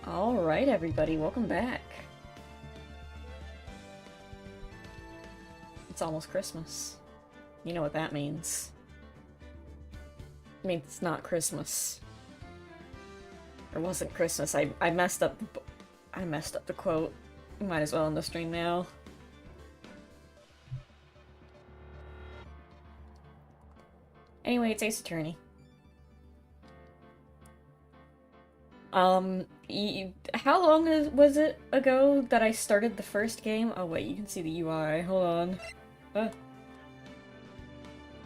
Alright, everybody, welcome back. It's almost Christmas. You know what that means. It means it's not Christmas. Or wasn't Christmas. I messed up the quote. Might as well end the stream now. Anyway, it's Ace Attorney. How long was it ago that I started the first game? Oh wait, you can see the UI. Hold on. You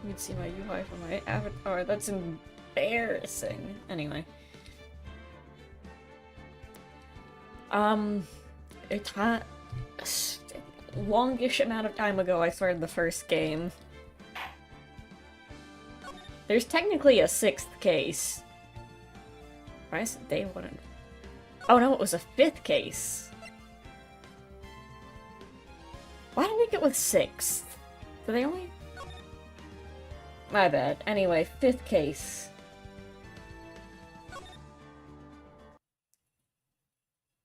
can see my UI for my avatar. That's embarrassing. Anyway. A longish amount of time ago I started the first game. There's technically a sixth case. Why is it day one? Oh no, it was a fifth case. Why did they get with sixth? Do they only? My bad. Anyway, fifth case.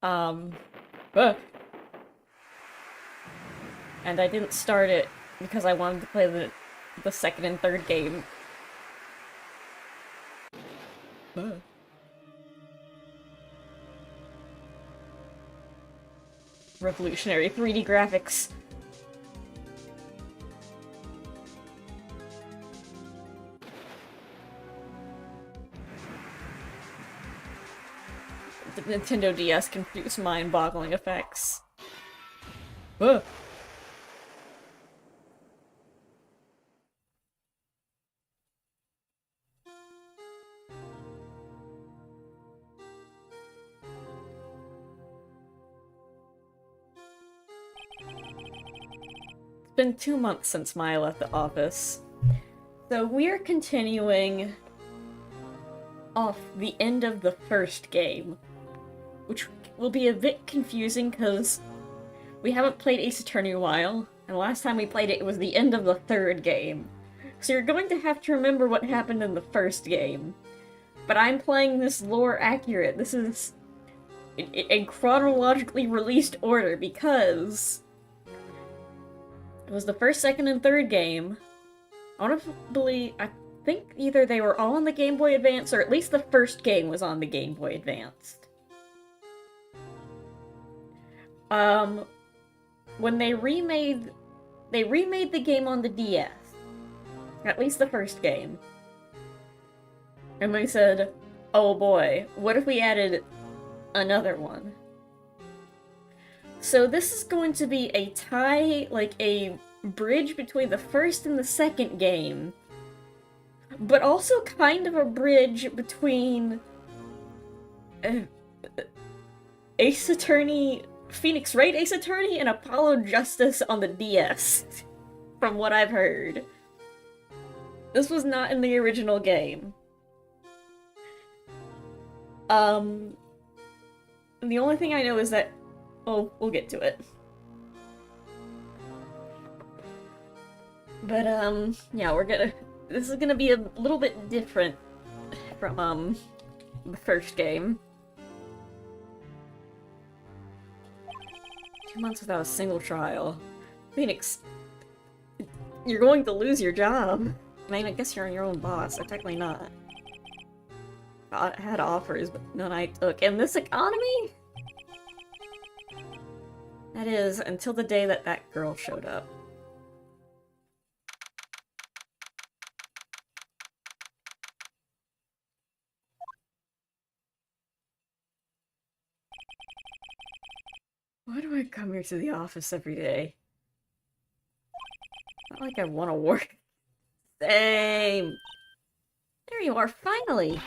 And I didn't start it because I wanted to play the second and third game. Revolutionary 3D graphics. The Nintendo DS can produce mind-boggling effects. Ugh. It's been 2 months since Maya left the office. So we're continuing off the end of the first game, which will be a bit confusing because we haven't played Ace Attorney in a while, and the last time we played it, it was the end of the third game. So you're going to have to remember what happened in the first game. But I'm playing this lore accurate. This is in chronologically released order because it was the first, second, and third game. I think either they were all on the Game Boy Advance, or at least the first game was on the Game Boy Advance. When they remade the game on the DS. At least the first game. And they said, oh boy, what if we added another one? So this is going to be a tie, like a bridge between the first and the second game, but also kind of a bridge between Ace Attorney, Phoenix Wright Ace Attorney, and Apollo Justice on the DS, from what I've heard. This was not in the original game. The only thing I know is that... Oh, we'll get to it. But, yeah, this is gonna be a little bit different from, the first game. 2 months without a single trial. Phoenix, you're going to lose your job. I mean, I guess you're your own boss, so technically not. I had offers, but none I took. In this economy? That is, until the day that that girl showed up. Why do I come here to the office every day? Not like I want to work. Same! There you are, finally!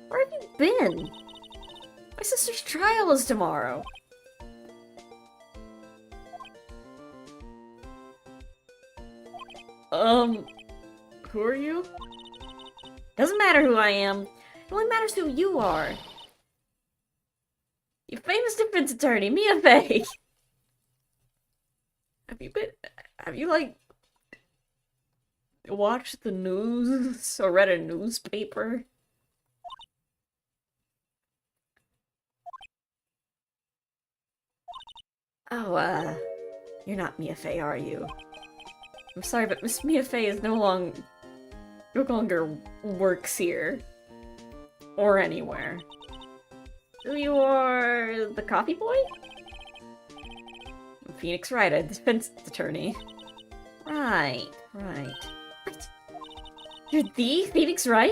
Where have you been? My sister's trial is tomorrow. Who are you? Doesn't matter who I am. It only matters who you are. You famous defense attorney, Mia Fey. Have you, like, watched the news or read a newspaper? Oh, you're not Mia Fey, are you? I'm sorry, but Miss Mia Fey is no longer works here. Or anywhere. You are the coffee boy? Phoenix Wright, a defense attorney. Right. What? You're the Phoenix Wright?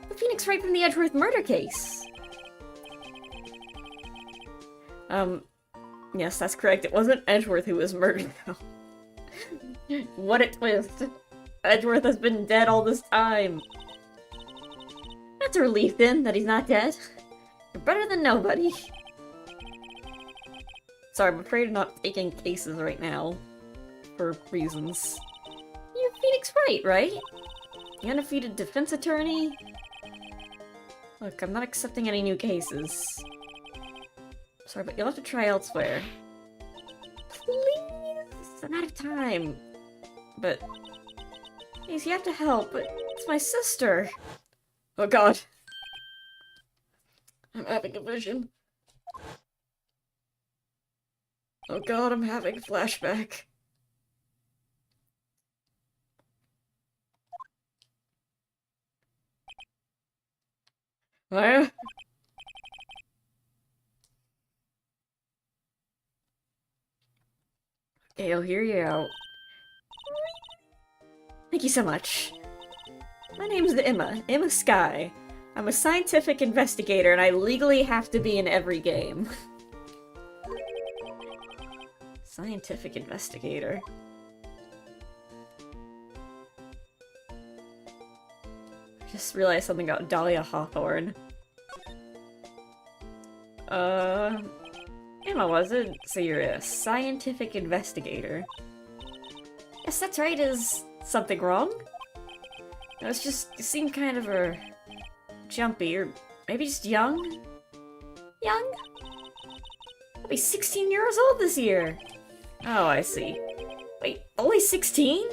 The Phoenix Wright from the Edgeworth murder case. Yes, that's correct. It wasn't Edgeworth who was murdered, though. What a twist. Edgeworth has been dead all this time. That's a relief, then, that he's not dead. You're better than nobody. Sorry, I'm afraid I'm not taking cases right now. For reasons. You're Phoenix Wright, right? The undefeated defense attorney? Look, I'm not accepting any new cases. Sorry, but you'll have to try elsewhere. Please! I'm out of time. But... please, you have to help, but it's my sister. Oh god. I'm having a vision. Oh god, I'm having a flashback. Where? Okay, I'll hear you out. Thank you so much. My name's Emma Sky. I'm a scientific investigator and I legally have to be in every game. Scientific investigator. I just realized something about Dahlia Hawthorne. Emma, was it? So you're a scientific investigator. Yes, that's right. Is something wrong? No, it's just, you seem kind of jumpy, or maybe just young? Young? I'll be 16 years old this year. Oh, I see. Wait, only 16?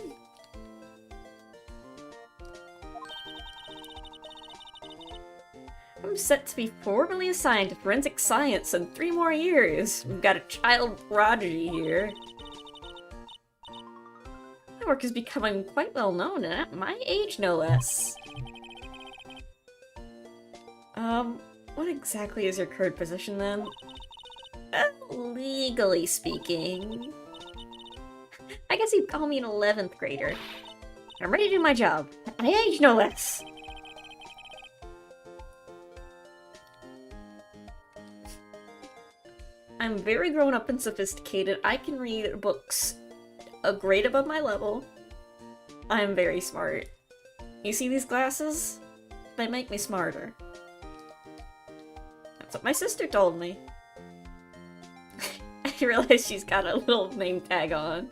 I'm set to be formally assigned to forensic science in 3 more years. We've got a child prodigy here. My work is becoming quite well known, and at my age, no less. What exactly is your current position, then? Legally speaking... I guess you'd call me an 11th grader. I'm ready to do my job. At my age, no less. I'm very grown up and sophisticated. I can read books a grade above my level. I'm very smart. You see these glasses? They make me smarter. That's what my sister told me. I realize she's got a little name tag on.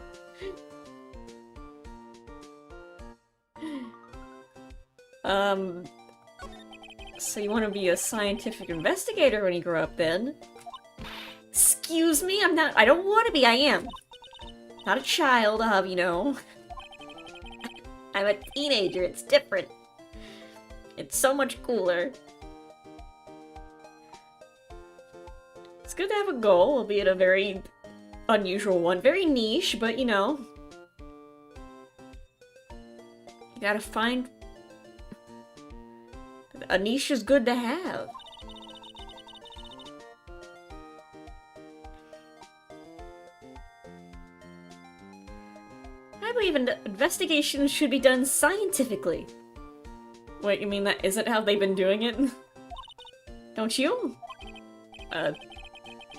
So you want to be a scientific investigator when you grow up, then? Excuse me? I don't want to be, I am. Not a child, I'll have you know. I'm a teenager, it's different. It's so much cooler. It's good to have a goal, albeit a very unusual one. Very niche, but you know. You gotta find... a niche is good to have. I believe investigations should be done scientifically. Wait, you mean that isn't how they've been doing it? Don't you?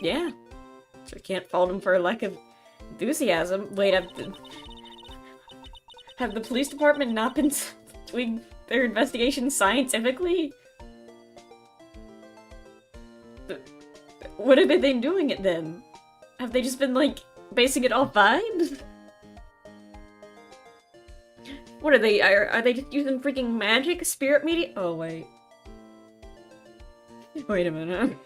Yeah. So I can't fault them for a lack of enthusiasm. Wait, have the police department not been doing their investigations scientifically? What have they been doing it then? Have they just been, like, basing it off vibes? What are they? Are they just using freaking magic? Spirit media? Oh, wait. Wait a minute.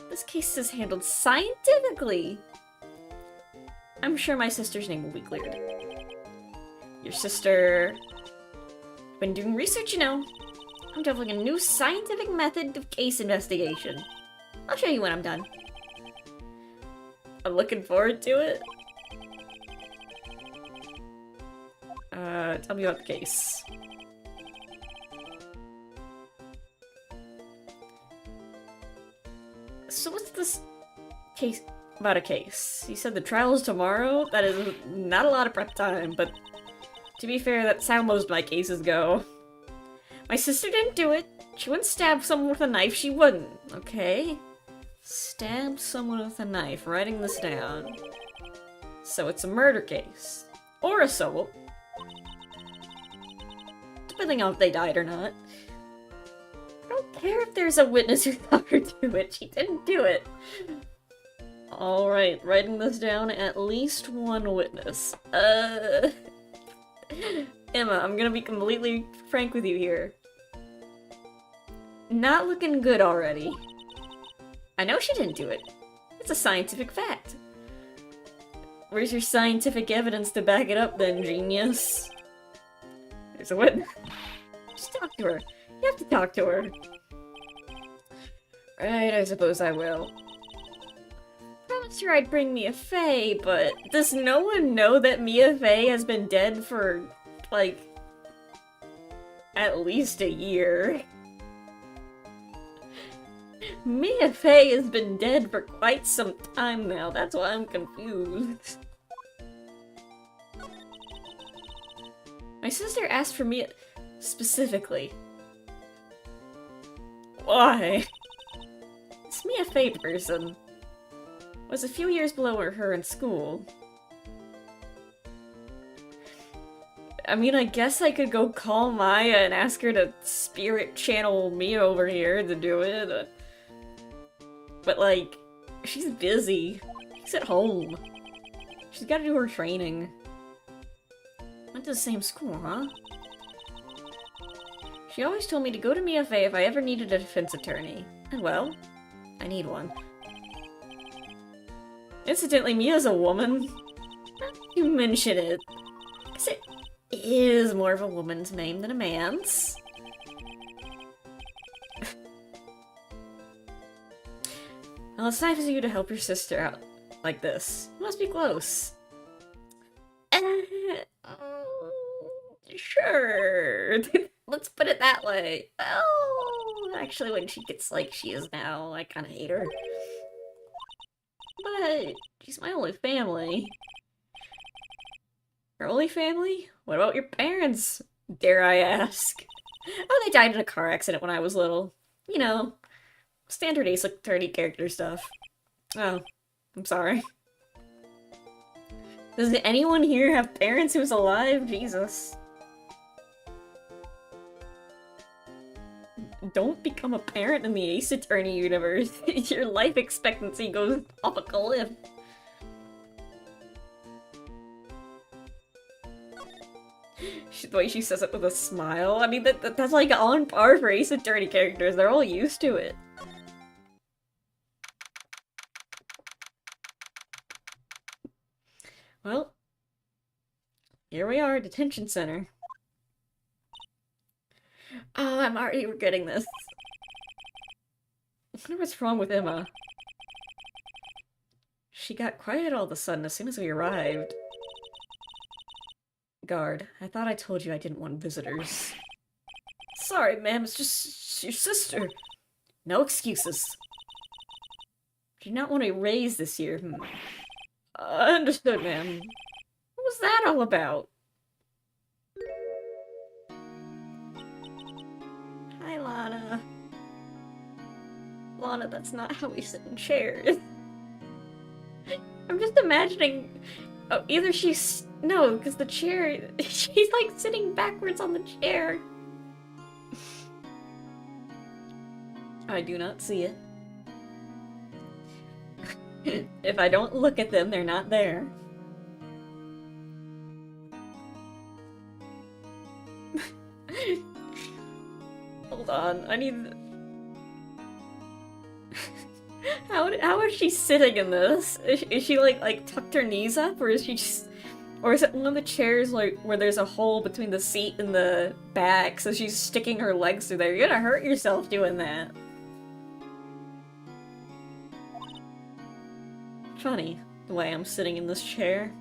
This case is handled scientifically. I'm sure my sister's name will be cleared. Your sister... been doing research, you know. I'm developing a new scientific method of case investigation. I'll show you when I'm done. I'm looking forward to it. Tell me about the case. So what's this case about a case? You said the trial is tomorrow? That is not a lot of prep time, but to be fair, that's how most of my cases go. My sister didn't do it. She wouldn't stab someone with a knife, she wouldn't. Okay. Stab someone with a knife, writing this down. So it's a murder case. Or assault. Depending on if they died or not. I don't care if there's a witness who saw her do it. She didn't do it. Alright, writing this down, at least one witness. Emma, I'm gonna be completely frank with you here. Not looking good already. I know she didn't do it. It's a scientific fact. Where's your scientific evidence to back it up then, genius? There's a witness. Just talk to her. You have to talk to her. Right, I suppose I will. Promised her I'd bring Mia Fey, but does no one know that Mia Fey has been dead for, like, at least a year? Mia Fey has been dead for quite some time now, that's why I'm confused. My sister asked for Mia specifically. Why? This Mia Fey person was a few years below her in school. I mean, I guess I could go call Maya and ask her to spirit channel me over here to do it. But, like, she's busy. She's at home. She's gotta do her training. Went to the same school, huh? She always told me to go to Mia Fey if I ever needed a defense attorney. And well, I need one. Incidentally, Mia's a woman. You mention it. 'Cause it is more of a woman's name than a man's. Well, it's nice of you to help your sister out like this. You must be close. Sure. Let's put it that way. Oh, actually, when she gets like she is now, I kind of hate her. But she's my only family. Your only family? What about your parents? Dare I ask? Oh, they died in a car accident when I was little. You know, standard Ace Attorney character stuff. Oh, I'm sorry. Does anyone here have parents who's alive? Jesus. Don't become a parent in the Ace Attorney universe. Your life expectancy goes off a cliff. The way she says it with a smile. I mean, that's like on par for Ace Attorney characters. They're all used to it. Well, here we are, detention center. Oh, I'm already regretting this. I wonder what's wrong with Emma. She got quiet all of a sudden as soon as we arrived. Guard, I thought I told you I didn't want visitors. Sorry, ma'am, it's just your sister. No excuses. Did not want to raise this year. Understood, ma'am. What was that all about? Hi, Lana. Lana, that's not how we sit in chairs. I'm just imagining... Oh, either she's... No, because the chair... She's, like, sitting backwards on the chair. I do not see it. If I don't look at them, they're not there. Hold on, I need... How is she sitting in this? Is she like tucked her knees up, or is she just Or is it one of the chairs, like, where there's a hole between the seat and the back, so she's sticking her legs through there? You're gonna hurt yourself doing that. Funny, the way I'm sitting in this chair.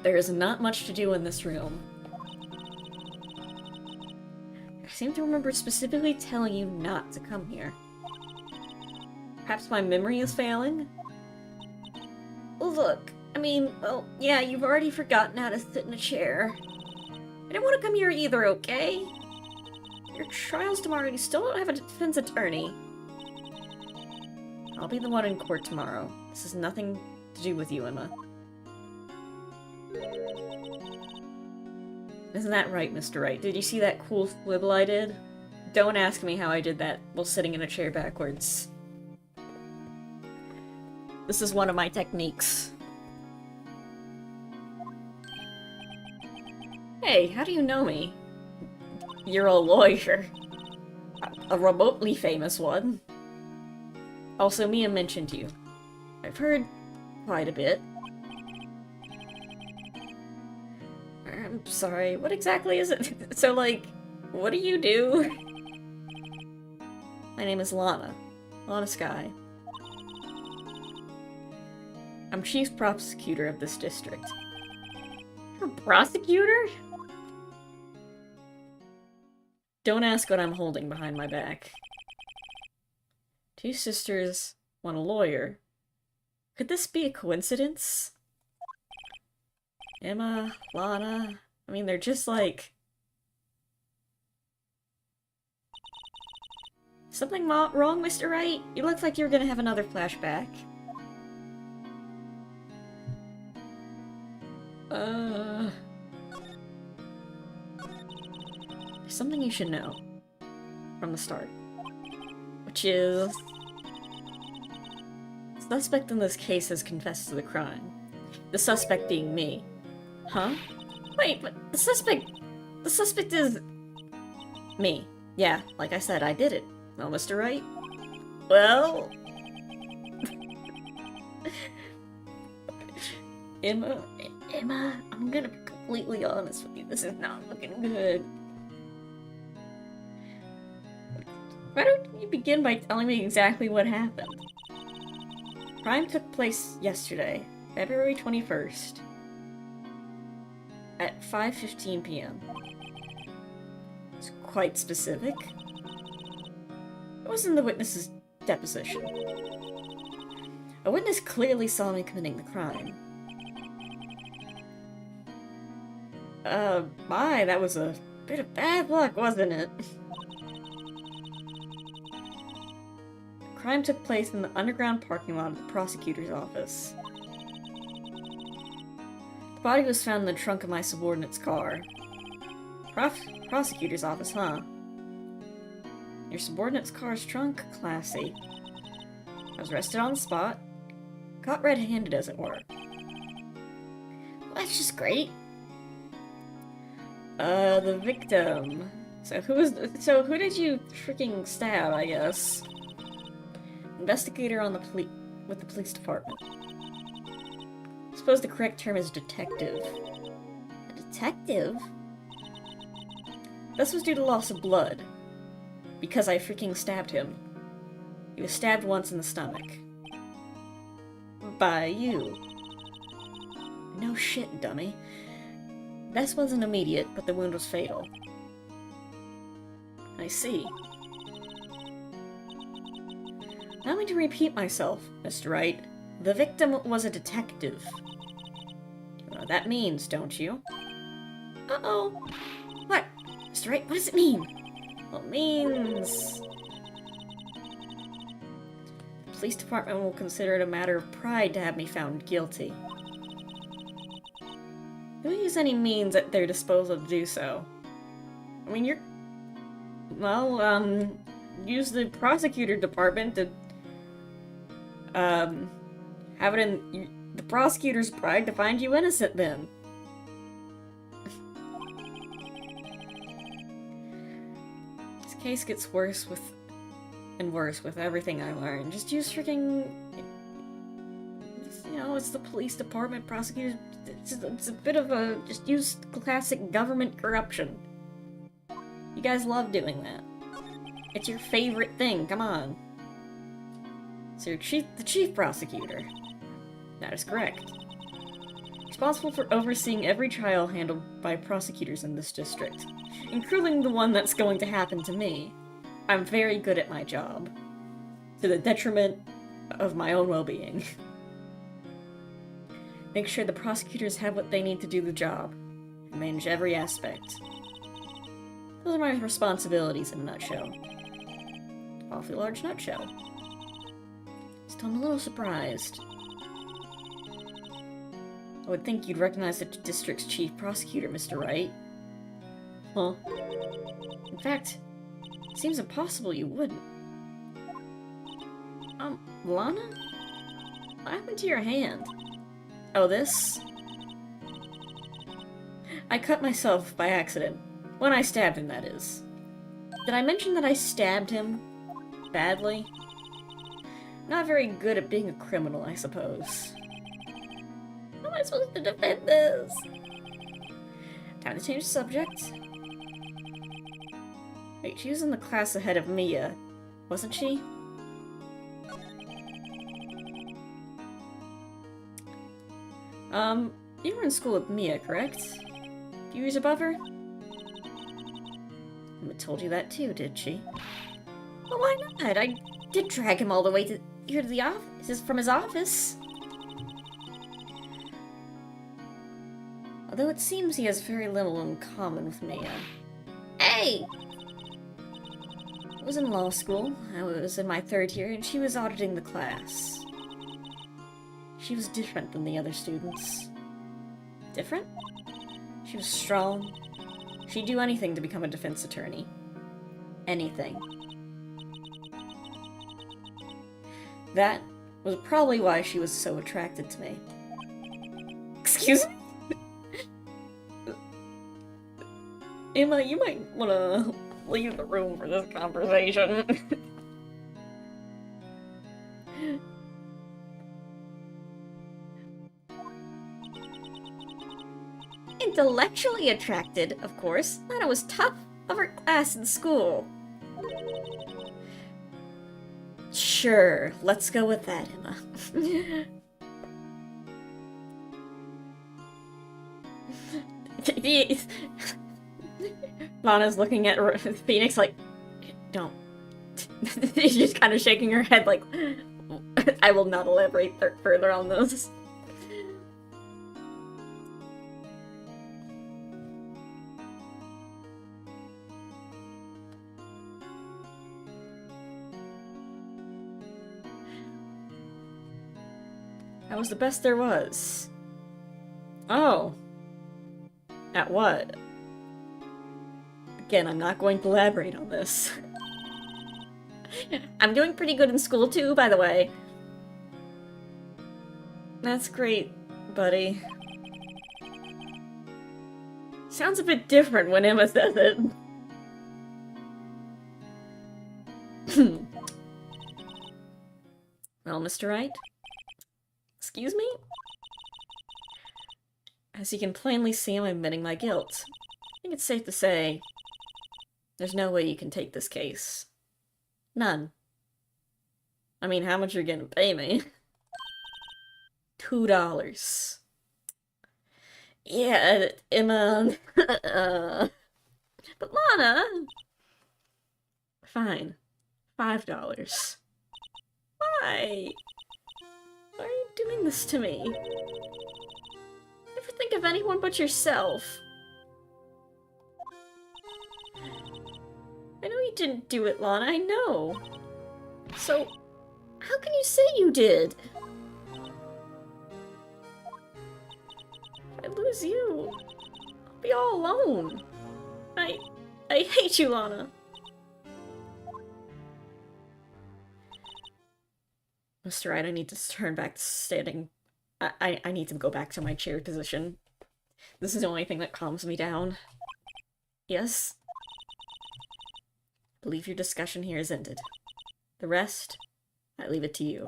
There is not much to do in this room. I seem to remember specifically telling you not to come here. Perhaps my memory is failing? Look, I mean, well, yeah, you've already forgotten how to sit in a chair. I didn't want to come here either, okay? Your trial's tomorrow and you still don't have a defense attorney. I'll be the one in court tomorrow. This has nothing to do with you, Emma. Isn't that right, Mr. Wright? Did you see that cool swivel I did? Don't ask me how I did that while sitting in a chair backwards. This is one of my techniques. Hey, how do you know me? You're a lawyer. A remotely famous one. Also, Mia mentioned you. I've heard quite a bit. I'm sorry, what exactly is it? So, like, what do you do? My name is Lana. Lana Sky. I'm chief prosecutor of this district. You're a prosecutor? Don't ask what I'm holding behind my back. Two sisters, one a lawyer. Could this be a coincidence? Emma, Lana, I mean, they're just like... Something wrong, Mr. Wright? You look like you're gonna have another flashback. There's something you should know. From the start. Which is... The suspect in this case has confessed to the crime. The suspect being me. Huh? Wait, but the suspect is... me. Yeah, like I said, I did it. Well, Mr. Wright? Well... Emma, I'm gonna be completely honest with you. This is not looking good. Why don't you begin by telling me exactly what happened? Crime took place yesterday, February 21st. At 5:15 p.m. It's quite specific. It was in the witness's deposition. A witness clearly saw me committing the crime. That was a bit of bad luck, wasn't it? The crime took place in the underground parking lot of the prosecutor's office. The body was found in the trunk of my subordinate's car. Prosecutor's office, huh? Your subordinate's car's trunk? Classy. I was arrested on the spot. Caught red-handed, as it were. Well, that's just great. The victim. So who did you freaking stab, I guess? Investigator on with the police department. I suppose the correct term is detective. A detective? This was due to loss of blood. Because I freaking stabbed him. He was stabbed once in the stomach. By you. No shit, dummy. This wasn't immediate, but the wound was fatal. I see. Allow me to repeat myself, Mr. Wright. The victim was a detective. You know what that means, don't you? Uh-oh. What? Mr. Wright, what does it mean? Well, it means... The police department will consider it a matter of pride to have me found guilty. They'll use any means at their disposal to do so. I mean, you're... Well, use the prosecutor department to, have it in the prosecutor's pride to find you innocent, then. This case gets worse with everything I learn. Just use freaking... You know, it's the police department, prosecutors... It's a bit of a just use classic government corruption. You guys love doing that. It's your favorite thing, come on. So you're the chief prosecutor. That is correct. Responsible for overseeing every trial handled by prosecutors in this district, including the one that's going to happen to me. I'm very good at my job, to the detriment of my own well-being. Make sure the prosecutors have what they need to do the job, and manage every aspect. Those are my responsibilities in a nutshell. Awfully large nutshell. Still, I'm a little surprised. I would think you'd recognize the district's chief prosecutor, Mr. Wright. Huh? In fact, it seems impossible you wouldn't. Lana? What happened to your hand? Oh, this? I cut myself by accident. When I stabbed him, that is. Did I mention that I stabbed him? Badly? Not very good at being a criminal, I suppose. How am I supposed to defend this? Time to change the subject. Wait, she was in the class ahead of Mia, wasn't she? You were in school with Mia, correct? A few years above her? Emma told you that too, did she? Well, why not? I did drag him all the way here to the office, from his office. Although it seems he has very little in common with Mia. Hey! I was in law school. I was in my 3rd year, and she was auditing the class. She was different than the other students. Different? She was strong. She'd do anything to become a defense attorney. Anything. That was probably why she was so attracted to me. Excuse me? Emma, you might want to leave the room for this conversation. Intellectually attracted, of course. Lana was top of her class in school. Sure, let's go with that, Emma. Lana's looking at Phoenix like, don't. She's just kind of shaking her head like, I will not elaborate further on this. That was the best there was. Oh. At what? Again, I'm not going to elaborate on this. I'm doing pretty good in school too, by the way. That's great, buddy. Sounds a bit different when Emma says it. Well, Mr. Wright? Excuse me? As you can plainly see, I'm admitting my guilt. I think it's safe to say there's no way you can take this case. None. I mean, how much are you gonna pay me? $2. Yeah, Emma... but Lana... Fine. $5. Why? Why are you doing this to me? Never think of anyone but yourself. I know you didn't do it, Lana, I know. So, how can you say you did? If I lose you, I'll be all alone. I hate you, Lana. Mr. Wright, I need to turn back to standing. I need to go back to my chair position. This is the only thing that calms me down. Yes? I believe your discussion here is ended. The rest, I leave it to you.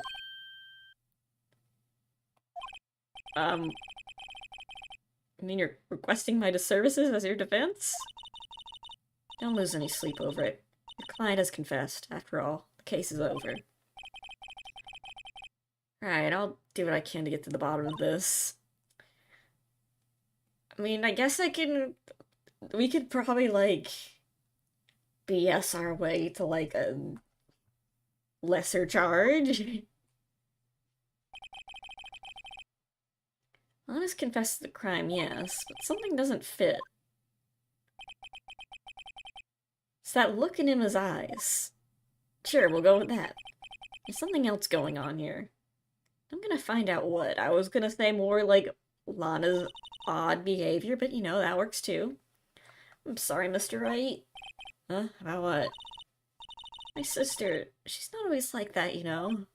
I mean, you're requesting my services as your defense? Don't lose any sleep over it. Your client has confessed. After all, the case is over. Alright, I'll do what I can to get to the bottom of this. I mean, I guess we could probably, like, BS our way to, like, a lesser charge. Honest confessed to the crime, yes, but something doesn't fit. It's that look in Emma's eyes. Sure, we'll go with that. There's something else going on here. I'm gonna find out what. I was gonna say more like Lana's odd behavior, but you know, that works too. I'm sorry, Mr. Wright. Huh? About what? My sister, she's not always like that, you know?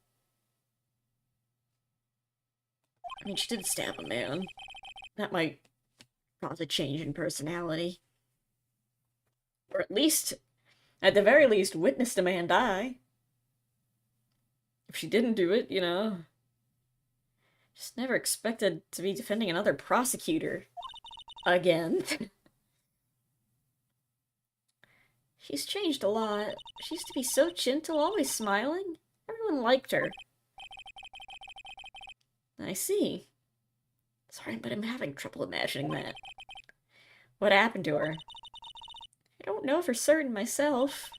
I mean, she did stab a man. That might cause a change in personality. Or at the very least, witnessed a man die. If she didn't do it, you know. Just never expected to be defending another prosecutor. Again. She's changed a lot. She used to be so gentle, always smiling. Everyone liked her. I see. Sorry, but I'm having trouble imagining that. What happened to her? I don't know for certain myself.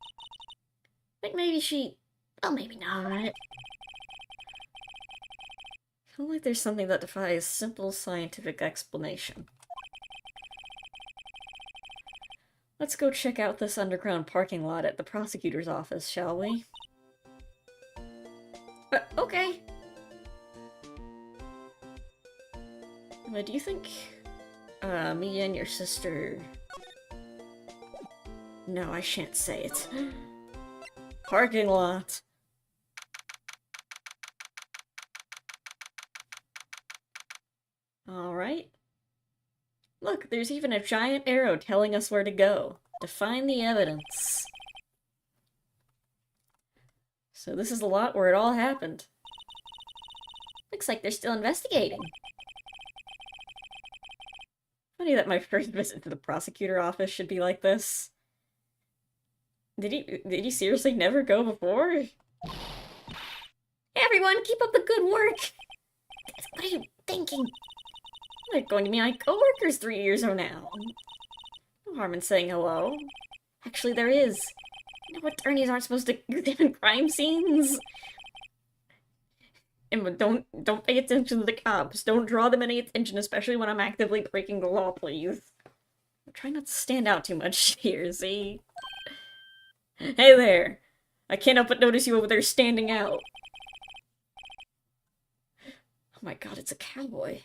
I think maybe she... well, maybe not. I feel like there's something that defies simple scientific explanation. Let's go check out this underground parking lot at the prosecutor's office, shall we? Okay. But do you think, me and your sister... No, I shan't say it. Parking lot. Alright. Look, there's even a giant arrow telling us where to go. To find the evidence. So this is the lot where it all happened. Looks like they're still investigating. Funny that my first visit to the prosecutor office should be like this. Did he seriously never go before? Hey everyone, keep up the good work! What are you thinking? They're going to be my co-workers 3 years from now. No harm in saying hello. Actually, there is. You know, attorneys aren't supposed to examine crime scenes. And don't pay attention to the cops. Don't draw them any attention, especially when I'm actively breaking the law, please. I'm trying not to stand out too much here, see? Hey there! I can't help but notice you over there standing out. Oh my god, it's a cowboy.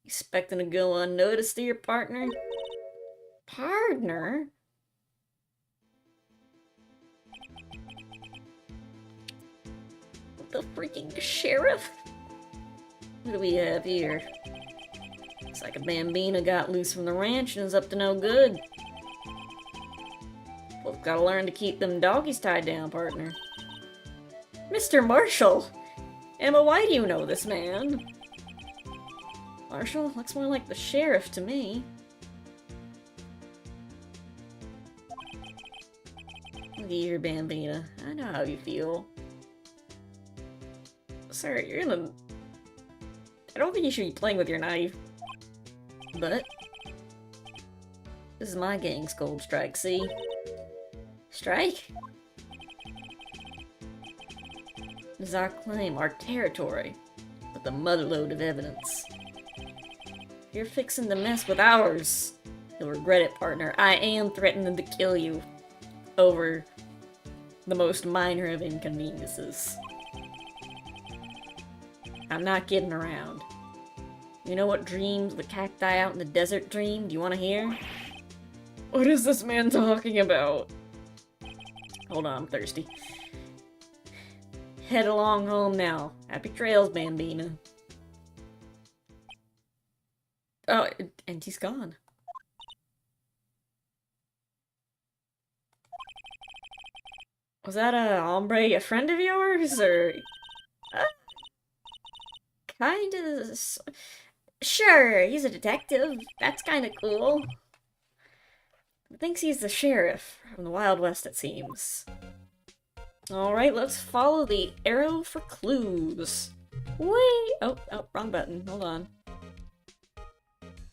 Expecting to go unnoticed to your partner? Partner? The freaking sheriff? What do we have here? Looks like a bambina got loose from the ranch and is up to no good. Both gotta learn to keep them doggies tied down, partner. Mr. Marshall! Emma, why do you know this man? Marshall? Looks more like the sheriff to me. Look at here, Bambina. I know how you feel. Sir, you're in a... I don't think you should be playing with your knife. But... this is my gang's cold strike, see? Strike? This is our claim, our territory. With a motherload of evidence. You're fixing to mess with ours. You'll regret it, partner. I am threatening to kill you. Over the most minor of inconveniences. I'm not kidding around. You know what dreams the cacti out in the desert dream? Do you want to hear? What is this man talking about? Hold on, I'm thirsty. Head along home now. Happy trails, Bambina. Oh, and he's gone. Was that a hombre, a friend of yours, or... kind of... Sure, he's a detective. That's kind of cool. Thinks he's the sheriff from the Wild West, it seems. Alright, let's follow the arrow for clues. Wait! Oh, wrong button. Hold on.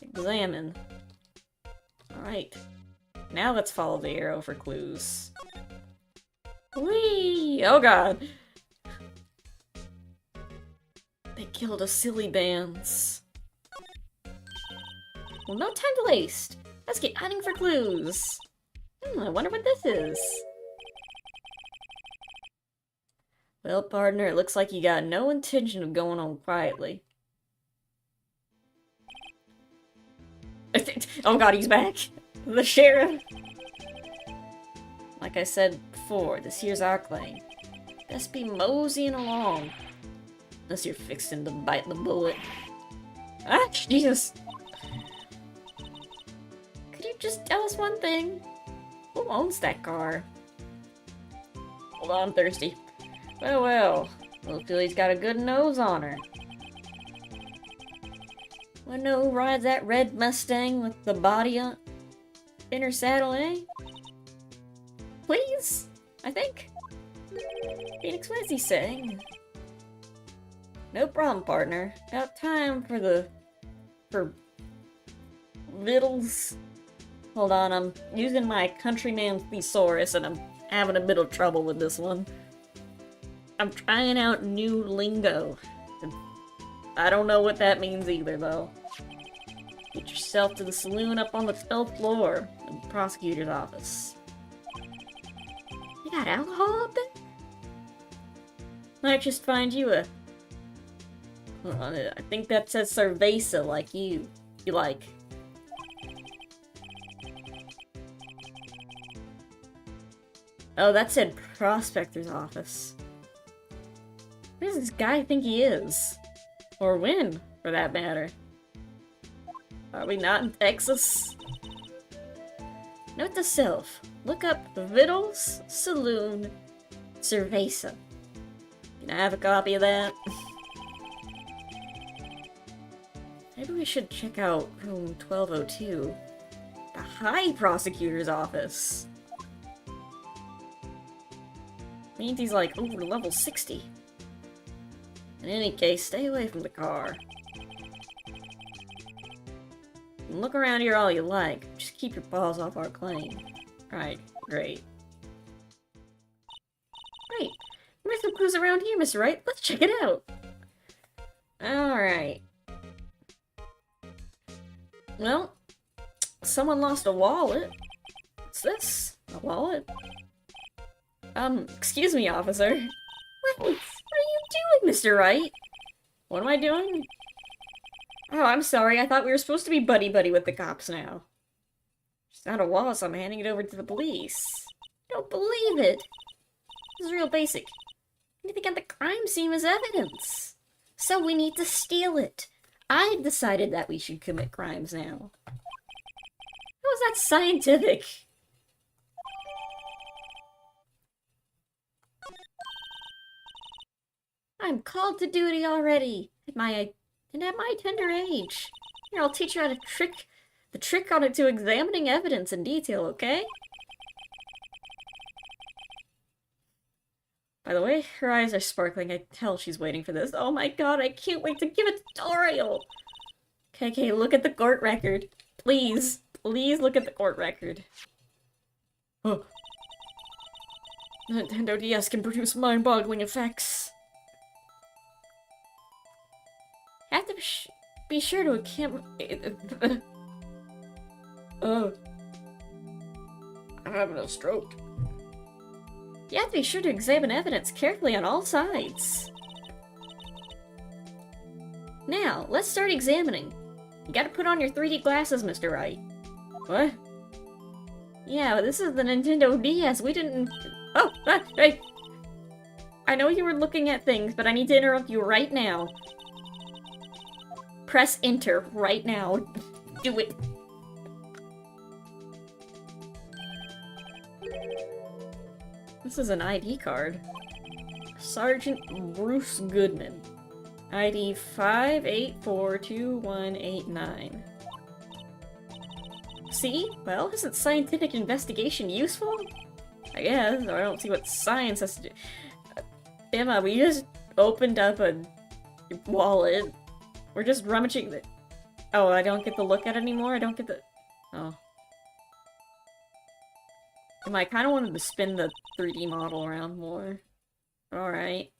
Examine. Alright. Now let's follow the arrow for clues. Whee! Oh god! They killed a silly bands. Well, no time to waste. Let's get hunting for clues. I wonder what this is. Well, partner, it looks like you got no intention of going on quietly. Oh god, he's back! The sheriff! Like I said before, this here's our claim. Best be moseying along. Unless you're fixing to bite the bullet. Ah, Jesus! Could you just tell us one thing? Who owns that car? Hold on, I'm thirsty. Well, little Philly's got a good nose on her. Wanna know who rides that red Mustang with the body on in her saddle, eh? Please? I think? Phoenix, what is he saying? No problem, partner. About time for vittles. Hold on, I'm using my countryman thesaurus and I'm having a bit of trouble with this one. I'm trying out new lingo. I don't know what that means either, though. Get yourself to the saloon up on the 12th floor of the prosecutor's office. You got alcohol up there? Might just find you a... I think that says cerveza, like you like. Oh, that said prospector's office. Who does this guy think he is? Or when, for that matter? Are we not in Texas? Note to self. Look up Vittles Saloon Cerveza. Can I have a copy of that? Maybe we should check out room 1202. The High Prosecutor's office. Means he's like over level 60. In any case, stay away from the car. And look around here all you like. Just keep your paws off our claim. Right, great. Right. There's some clues around here, Mr. Wright. Let's check it out. Alright. Well, someone lost a wallet. What's this? A wallet? Excuse me, officer. What are you doing, Mr. Wright? What am I doing? Oh, I'm sorry. I thought we were supposed to be buddy-buddy with the cops now. It's not a wallet, so I'm handing it over to the police. I don't believe it. This is real basic. Anything at the crime scene is evidence. So we need to steal it. I've decided that we should commit crimes now. How is that scientific? I'm called to duty already, at my tender age. Here, I'll teach you how to trick on it to examining evidence in detail, okay? By the way, her eyes are sparkling. I tell she's waiting for this. Oh my god, I can't wait to give a tutorial! Okay, look at the court record. Please look at the court record. Oh. The Nintendo DS can produce mind-boggling effects. Have to be sure to I'm having a stroke. You have to be sure to examine evidence carefully on all sides. Now, let's start examining. You gotta put on your 3D glasses, Mr. Wright. What? Yeah, this is the Nintendo DS. We didn't... Oh, hey! I know you were looking at things, but I need to interrupt you right now. Press enter right now. Do it. This is an ID card. Sergeant Bruce Goodman. ID 5842189. See? Well, isn't scientific investigation useful? I guess, or I don't see what science has to do. Emma, we just opened up a wallet. We're just rummaging the— Oh, I don't get to look at it anymore? I don't get the— Oh. Emma, I kinda wanted to spin the 3D model around more. Alright.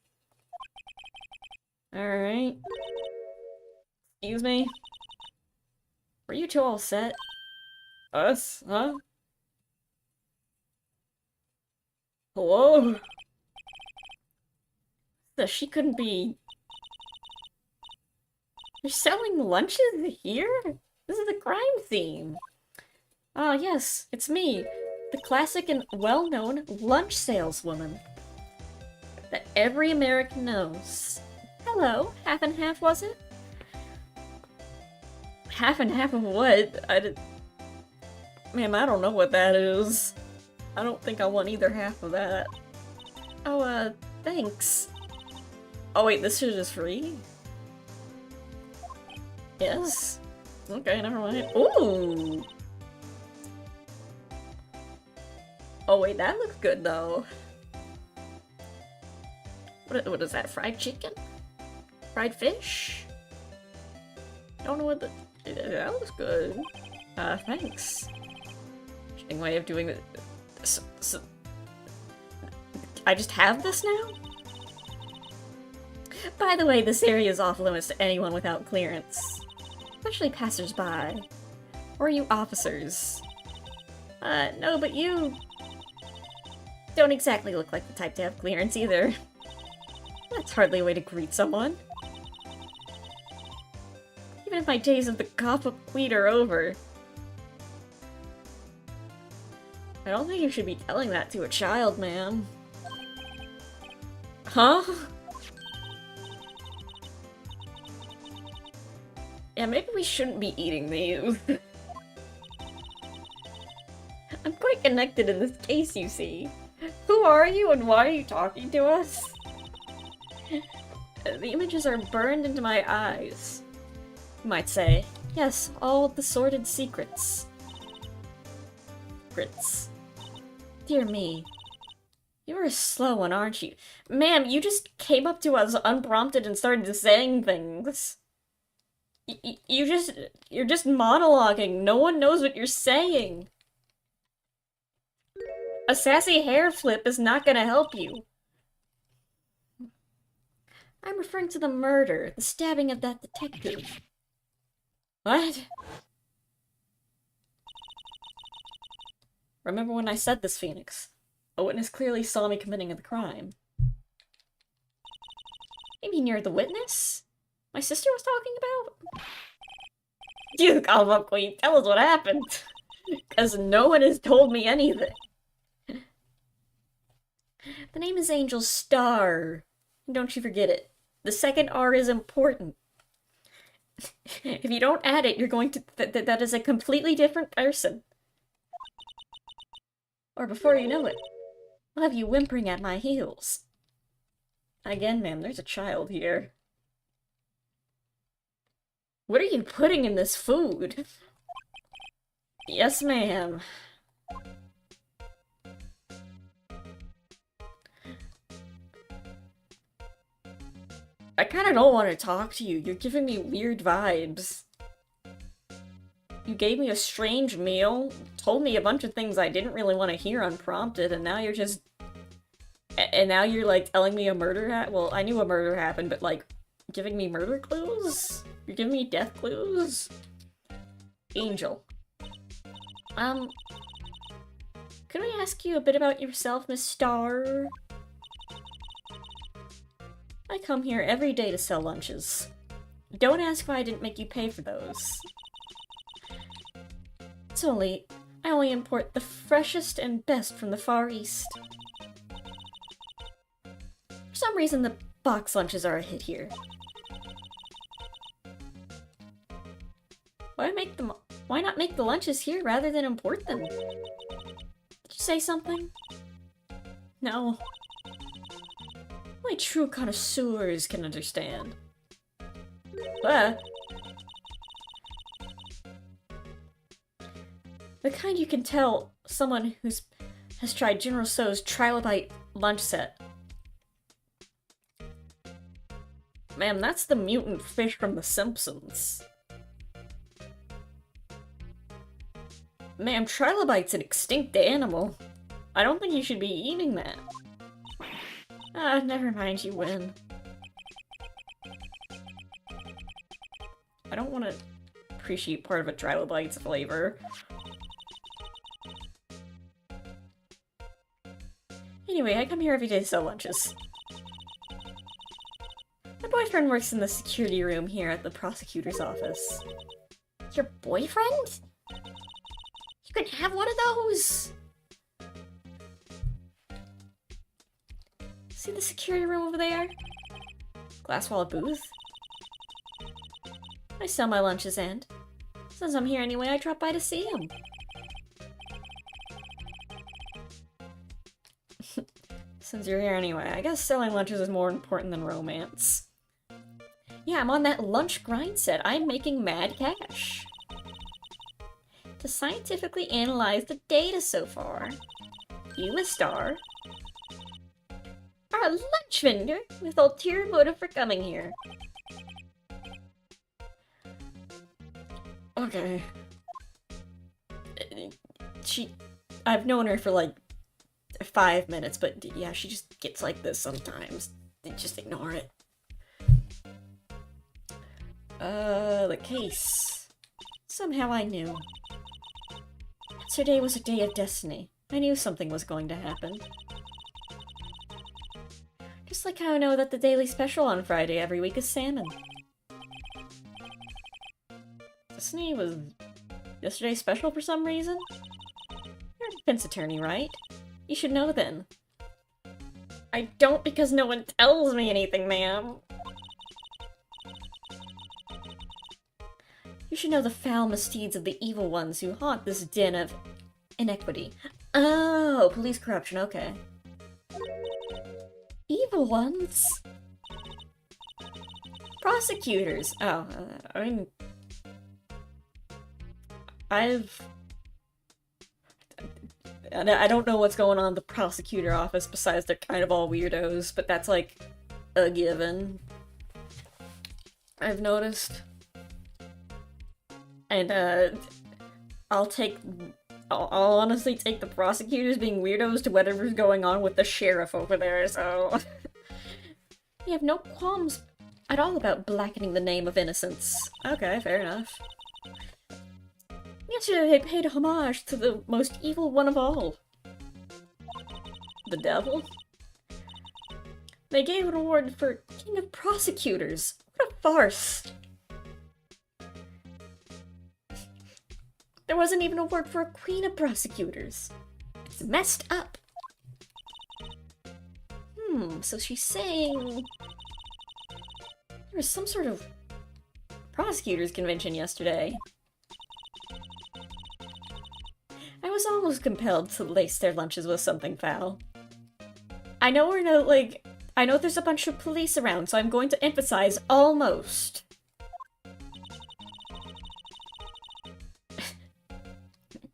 Alright. Excuse me? Were you two all set? Us? Huh? Hello? So she couldn't be— You're selling lunches here? This is the crime theme. Ah, yes, it's me. The classic and well-known lunch saleswoman that every American knows. Hello, half and half, was it? Half and half of what? Ma'am, I don't know what that is. I don't think I want either half of that. Oh, thanks. Oh wait, this shit is free? Yes? Okay, never mind. Ooh! Oh wait, that looks good though. What is that, fried chicken? Fried fish? I don't know what the— that looks good. Thanks. Interesting way of doing it. So, I just have this now? By the way, this area is off limits to anyone without clearance. Especially passers-by. Or you officers. No, but you don't exactly look like the type to have clearance either. That's hardly a way to greet someone. Even if my days of the Gothic Queen are over. I don't think you should be telling that to a child, man. Huh? Yeah, maybe we shouldn't be eating these. I'm quite connected in this case, you see. Who are you and why are you talking to us? The images are burned into my eyes, you might say. Yes, all the sordid secrets. Dear me. You are a slow one, aren't you? Ma'am, you just came up to us unprompted and started saying things. You're just monologuing. No one knows what you're saying. A sassy hair flip is not gonna help you. I'm referring to the murder, the stabbing of that detective. What? Remember when I said this, Phoenix? A witness clearly saw me committing the crime. Maybe near the witness? My sister was talking about? You calm up, Queen. Tell us what happened. Because no one has told me anything. The name is Angel Star. Don't you forget it. The second R is important. If you don't add it, you're going to— that is a completely different person. Or before you know it, I'll have you whimpering at my heels. Again, ma'am, there's a child here. What are you putting in this food? Yes, ma'am. I kinda don't want to talk to you. You're giving me weird vibes. You gave me a strange meal, told me a bunch of things I didn't really want to hear unprompted, and now you're just— and now you're, like, telling me a murder well, I knew a murder happened, but, like, giving me murder clues? You're giving me death clues? Angel. Could I ask you a bit about yourself, Miss Star? I come here every day to sell lunches. Don't ask why I didn't make you pay for those. I only import the freshest and best from the Far East. For some reason, the box lunches are a hit here. Why not make the lunches here rather than import them? Did you say something? No. Only true connoisseurs can understand. Uh, the kind you can tell someone has tried General Tso's Trilobite lunch set. Ma'am, that's the mutant fish from The Simpsons. Ma'am, Trilobite's an extinct animal. I don't think you should be eating that. Ah, never mind, you win. I don't want to appreciate part of a Trilobite's flavor. Anyway, I come here every day to sell lunches. My boyfriend works in the security room here at the prosecutor's office. Your boyfriend? You can have one of those! See the security room over there? Glass wall booth? I sell my lunches and, since I'm here anyway, I drop by to see him. Since you're here anyway, I guess selling lunches is more important than romance. Yeah, I'm on that lunch grind set. I'm making mad cash. To scientifically analyze the data so far, you, a star, are a lunch vendor with ulterior motive for coming here. Okay. I've known her for like 5 minutes, but yeah, she just gets like this sometimes. Just ignore it. The case. Somehow I knew. Today was a day of destiny. I knew something was going to happen. Just like how I know that the daily special on Friday every week is salmon. Destiny was yesterday's special for some reason? You're a defense attorney, right? You should know then. I don't because no one tells me anything, ma'am. You should know the foul misdeeds of the evil ones who haunt this den of inequity. Oh, police corruption, okay. Evil ones? Prosecutors. Oh, I mean... I don't know what's going on in the prosecutor office besides they're kind of all weirdos, but that's like a given. I've noticed. And I'll honestly take the prosecutors being weirdos to whatever's going on with the sheriff over there, so... We have no qualms at all about blackening the name of innocence. Okay, fair enough. Yesterday they paid homage to the most evil one of all. The devil? They gave an award for King of Prosecutors. What a farce. There wasn't even a word for a Queen of Prosecutors. It's messed up. So she's saying... There was some sort of prosecutors convention yesterday. I was almost compelled to lace their lunches with something foul. I know I know there's a bunch of police around, so I'm going to emphasize almost.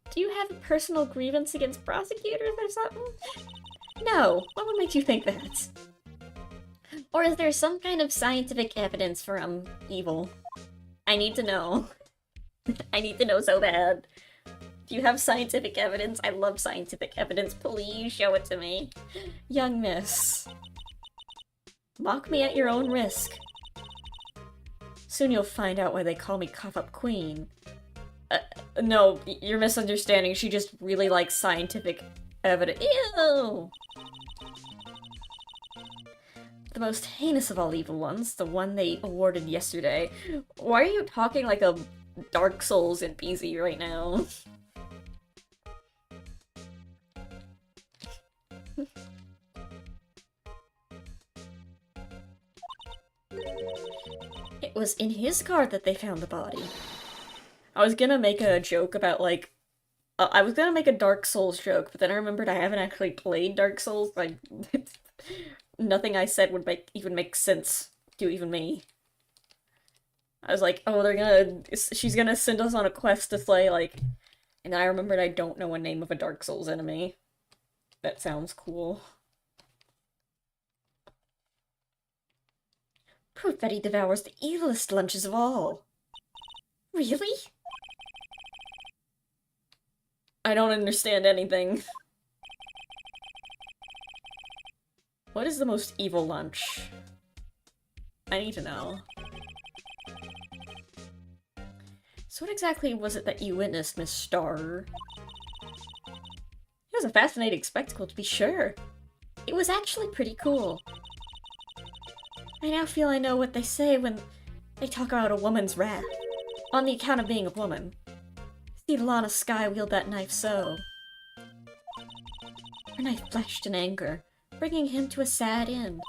Do you have a personal grievance against prosecutors or something? No, what would make you think that? Or is there some kind of scientific evidence for, evil? I need to know. I need to know so bad. Do you have scientific evidence? I love scientific evidence. Please show it to me. Young miss. Mock me at your own risk. Soon you'll find out why they call me Cough-Up Queen. No, you're misunderstanding. She just really likes scientific evidence. Ew! The most heinous of all evil ones, the one they awarded yesterday. Why are you talking like a Dark Souls NPC right now? It was in his car that they found the body. I was gonna make a joke about, like... I was gonna make a Dark Souls joke, but then I remembered I haven't actually played Dark Souls. Like, nothing I said would even make sense to even me. I was like, oh, she's gonna send us on a quest to slay, like, and I remembered I don't know a name of a Dark Souls enemy. That sounds cool. Proof that he devours the evilest lunches of all. Really? I don't understand anything. What is the most evil lunch? I need to know. So what exactly was it that you witnessed, Miss Starr? It was a fascinating spectacle, to be sure. It was actually pretty cool. I now feel I know what they say when they talk about a woman's wrath. On the account of being a woman. See Lana Skye wield that knife so. Her knife flashed in anger, bringing him to a sad end.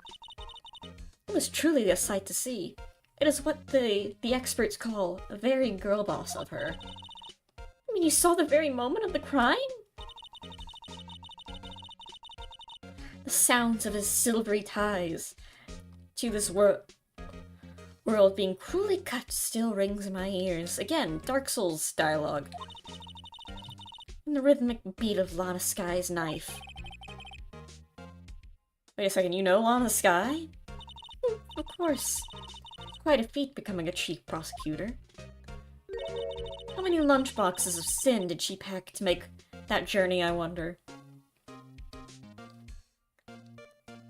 It was truly a sight to see. It is what the experts call a very girl boss of her. I mean, you saw the very moment of the crime? The sounds of his silvery ties to this world being cruelly cut still rings in my ears. Again, Dark Souls dialogue. And the rhythmic beat of Lana Skye's knife. Wait a second, you know Lana Skye? Of course. It's quite a feat becoming a chief prosecutor. How many lunchboxes of sin did she pack to make that journey, I wonder?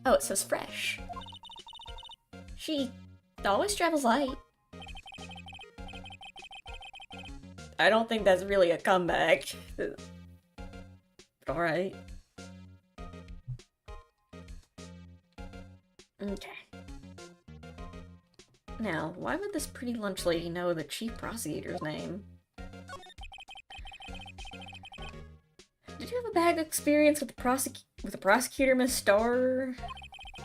Oh, it says fresh. She always travels light. I don't think that's really a comeback. Alright. Okay. Now, why would this pretty lunch lady know the chief prosecutor's name? Did you have a bad experience with the prosecutor, Miss Starr? I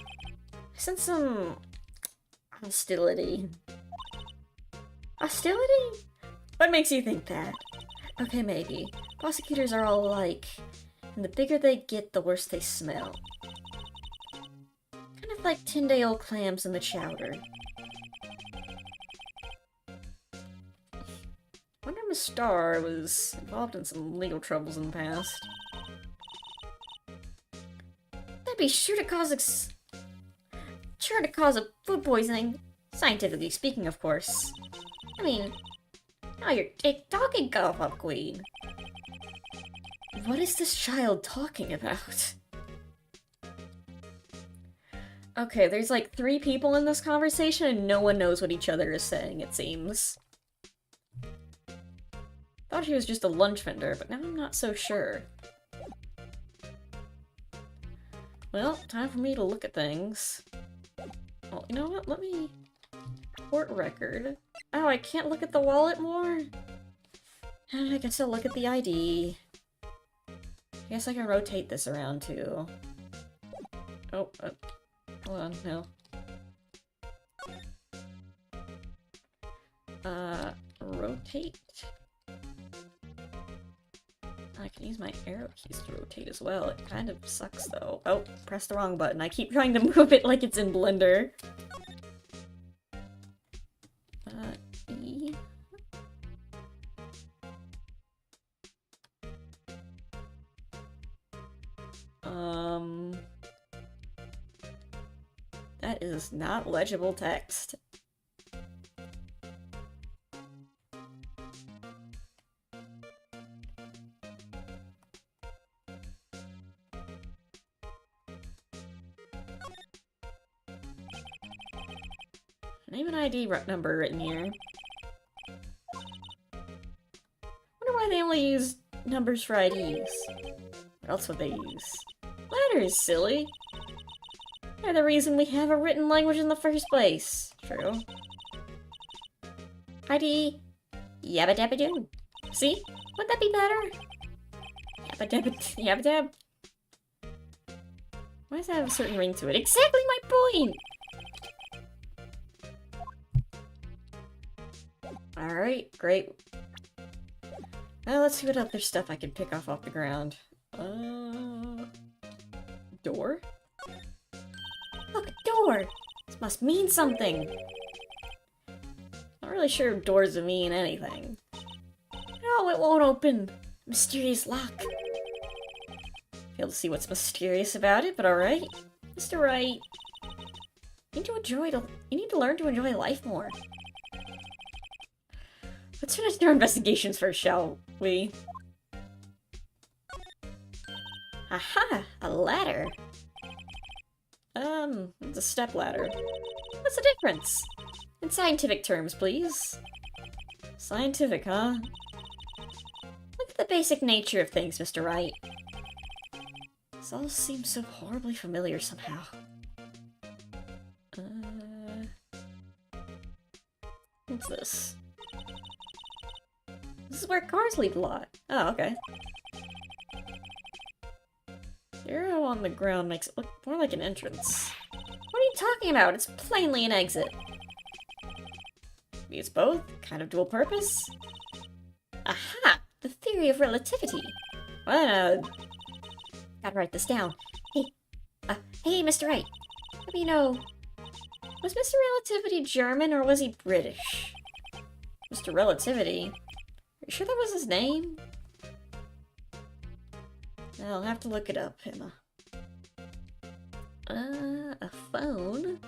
sense some hostility. Hostility? What makes you think that? Okay, maybe. Prosecutors are all alike, and the bigger they get, the worse they smell. Kind of like 10-day-old clams in the chowder. Wonder if Miss Starr was involved in some legal troubles in the past. That'd be sure to cause a food poisoning. Scientifically speaking, of course. I mean, now you're talking, cough up, Queen. What is this child talking about? Okay, there's like 3 people in this conversation and no one knows what each other is saying, it seems. Thought she was just a lunch vendor, but now I'm not so sure. Well, time for me to look at things. Well, you know what? Let me... Court record. Oh, I can't look at the wallet more? I guess I'll look at the ID. I guess I can rotate this around, too. Oh, hold on, no. Rotate. I can use my arrow keys to rotate as well. It kind of sucks, though. Oh, pressed the wrong button. I keep trying to move it like it's in Blender. E. That is not legible text. Name and ID number written here. Wonder why they only use numbers for IDs. What else would they use? Letters, silly! They're the reason we have a written language in the first place. True. ID. Yabba dabba doo. See? Would that be better? Yabba dabba yabba dab. Why does that have a certain ring to it? Exactly my point! Alright, great. Now let's see what other stuff I can pick off the ground. Door? Look, a door! This must mean something! really sure if doors mean anything. No, it won't open. Mysterious lock. Fail to see what's mysterious about it, but alright. Mr. Wright. You need to learn to enjoy life more. Let's finish our investigations first, shall we? Aha! A ladder! It's a step ladder. What's the difference? In scientific terms, please. Scientific, huh? Look at the basic nature of things, Mr. Wright. This all seems so horribly familiar somehow. What's this? This is where cars leave a lot. Oh, okay. The arrow on the ground makes it look more like an entrance. What are you talking about? It's plainly an exit. Maybe it's both? Kind of dual purpose? Aha! The theory of relativity. What, gotta write this down. Hey, Mr. Wright. Let me know. Was Mr. Relativity German or was he British? Mr. Relativity? Are you sure that was his name? I'll have to look it up, Emma. A phone?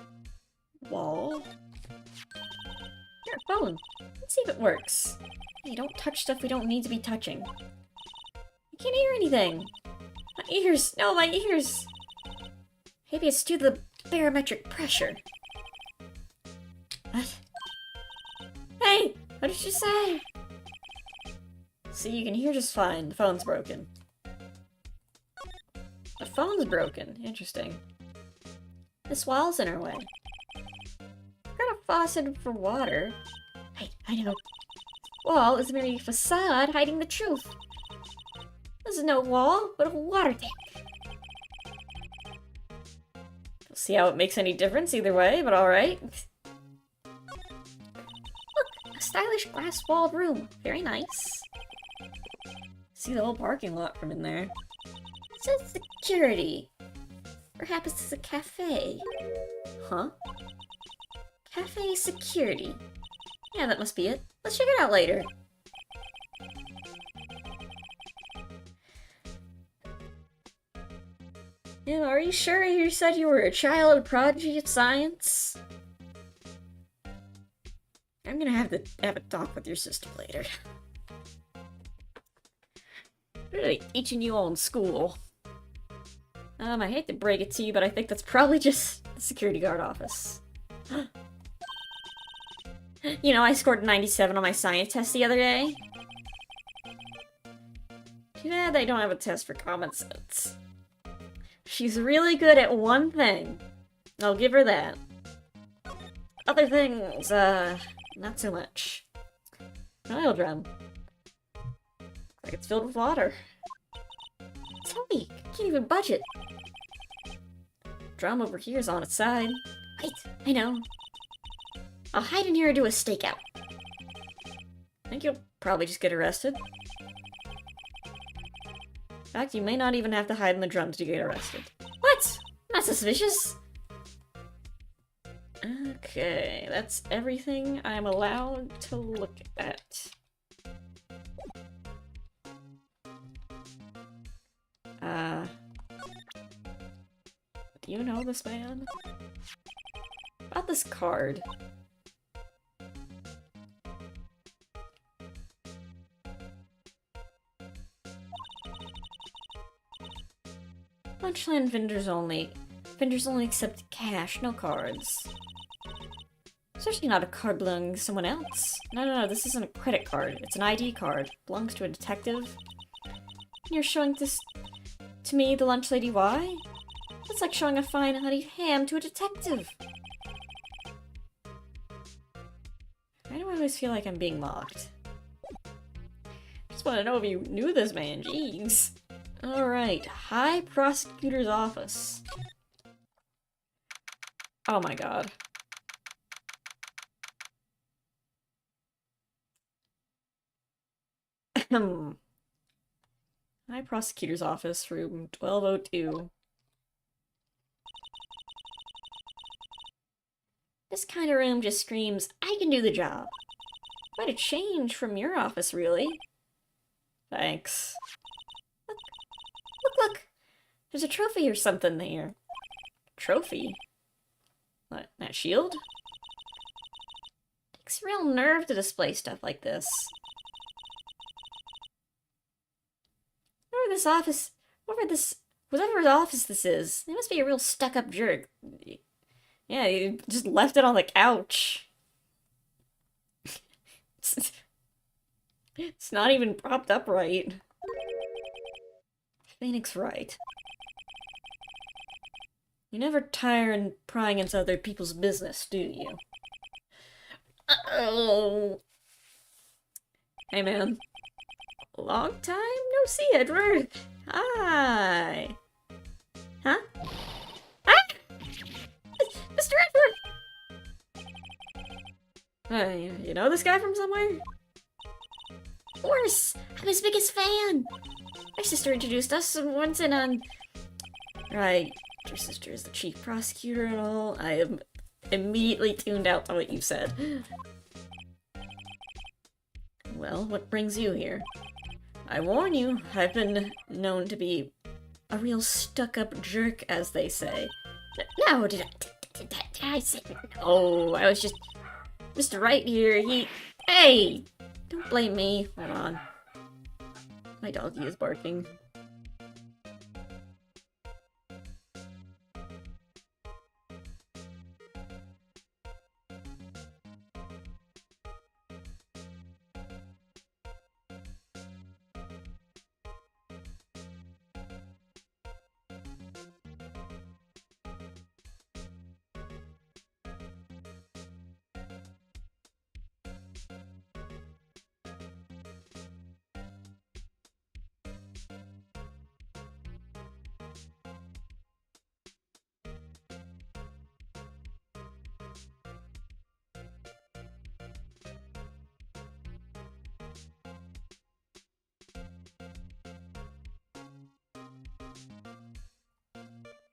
Wall? Here, phone. Let's see if it works. Hey, don't touch stuff we don't need to be touching. I can't hear anything. My ears! No, my ears! Maybe it's due to the barometric pressure. What? Hey! What did you say? See, you can hear just fine. The phone's broken. The phone's broken. Interesting. This wall's in our way. Got a faucet for water. Hey, I know. Wall is merely a facade hiding the truth. This is no wall, but a water tank. We'll see how it makes any difference either way, but alright. Look, a stylish glass-walled room. Very nice. See the whole parking lot from in there. It says security. Perhaps it's a cafe. Huh? Cafe security. Yeah, that must be it. Let's check it out later. Yeah, are you sure you said you were a child prodigy at science? I'm gonna have to have a talk with your sister later. What are they teaching you all in school? I hate to break it to you, but I think that's probably just the security guard office. You know, I scored 97 on my science test the other day. Too bad they don't have a test for common sense. She's really good at one thing. I'll give her that. Other things, not so much. An oil drum. Like it's filled with water. It's heavy. I can't even budge it. Drum over here is on its side. Right, I know. I'll hide in here and do a stakeout. I think you'll probably just get arrested. In fact, you may not even have to hide in the drums to get arrested. What? Not suspicious. Okay, that's everything I'm allowed to look at. Do you know this man? About this card. Lunchland vendors only. Vendors only accept cash, no cards. Especially not a card belonging to someone else. No, this isn't a credit card. It's an ID card. Belongs to a detective. And you're showing this to me, the lunch lady, why? That's like showing a fine honeyed ham to a detective. Why do I always feel like I'm being mocked? Just want to know if you knew this man, jeez. Alright, High Prosecutor's Office. Oh my god. High Prosecutor's Office, room 1202. This kind of room just screams, I can do the job. Quite a change from your office, really. Thanks. Look, look! There's a trophy or something there. Trophy? What, that shield? Takes real nerve to display stuff like this. Whatever office this is, it must be a real stuck-up jerk. Yeah, he just left it on the couch. It's not even propped up right. Phoenix Wright. You never tire in prying into other people's business, do you? Uh-oh. Hey, man. Long time no see, Edward. Hi. Huh? Ah! Mr. Edward! You know this guy from somewhere? Of course! I'm his biggest fan! My sister introduced us once in on... Right, your sister is the chief prosecutor and all. I am immediately tuned out to what you said. Well, what brings you here? I warn you, I've been known to be a real stuck-up jerk, as they say. No, did I say... Oh, I was just... Mr. Wright here, Hey! Don't blame me. Hold on. My doggy is barking.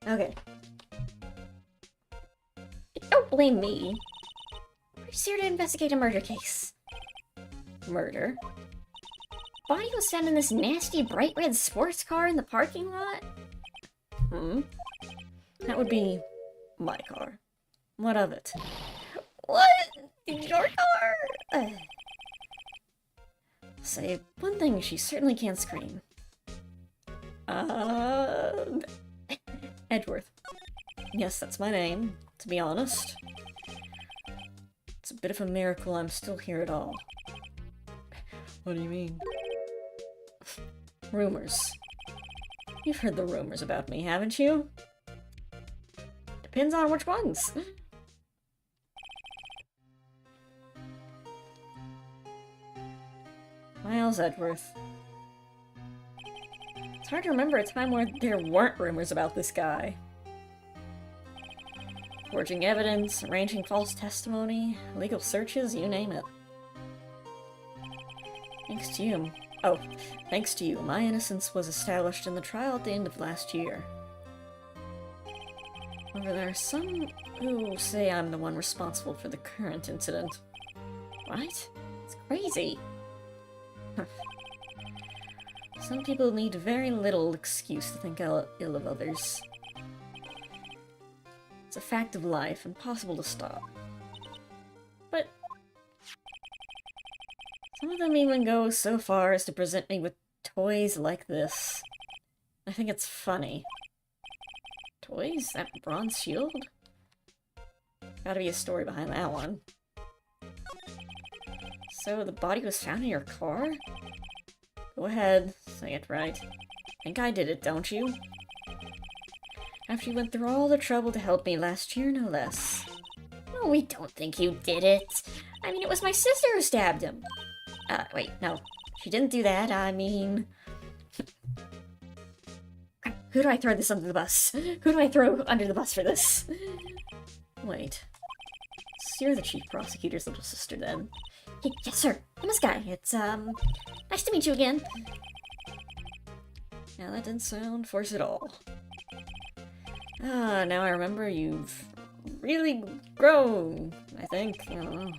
Okay. Don't blame me. We're just here to investigate a murder case. Murder? Body was found in this nasty bright red sports car in the parking lot? That would be my car. What of it? What? Your car? Say one thing, she certainly can't scream. Edgeworth. Yes, that's my name, to be honest. It's a bit of a miracle I'm still here at all. What do you mean? Rumors. You've heard the rumors about me, haven't you? Depends on which ones. Miles Edgeworth. It's hard to remember a time where there weren't rumors about this guy. Forging evidence, arranging false testimony, legal searches, you name it. Thanks to you, my innocence was established in the trial at the end of last year. However, there are some who say I'm the one responsible for the current incident. What? It's crazy. Some people need very little excuse to think ill of others. It's a fact of life, impossible to stop. But some of them even go so far as to present me with toys like this. I think it's funny. Toys? That bronze shield? Gotta be a story behind that one. So the body was found in your car? Go ahead, say it right. Think I did it, don't you? After you went through all the trouble to help me last year, no less. No, we don't think you did it. I mean, it was my sister who stabbed him. Wait, no. She didn't do that, I mean... Who do I throw this under the bus? Who do I throw under the bus for this? Wait. So you're the chief prosecutor's little sister, then? Yes, sir. I'm this guy. It's, nice to meet you again. Yeah, that didn't sound forced at all. Now I remember you've really grown, I think. I don't know.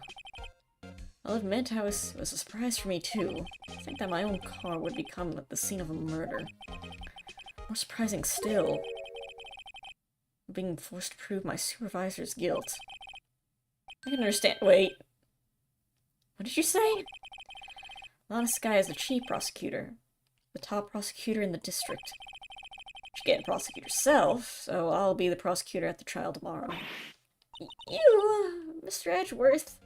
I'll admit it was a surprise for me too. To think that my own car would become the scene of a murder. More surprising still, being forced to prove my supervisor's guilt. I can understand- wait. What did you say? Well, this guy is the chief prosecutor. The top prosecutor in the district. She can't prosecute herself, so I'll be the prosecutor at the trial tomorrow. You, Mr. Edgeworth.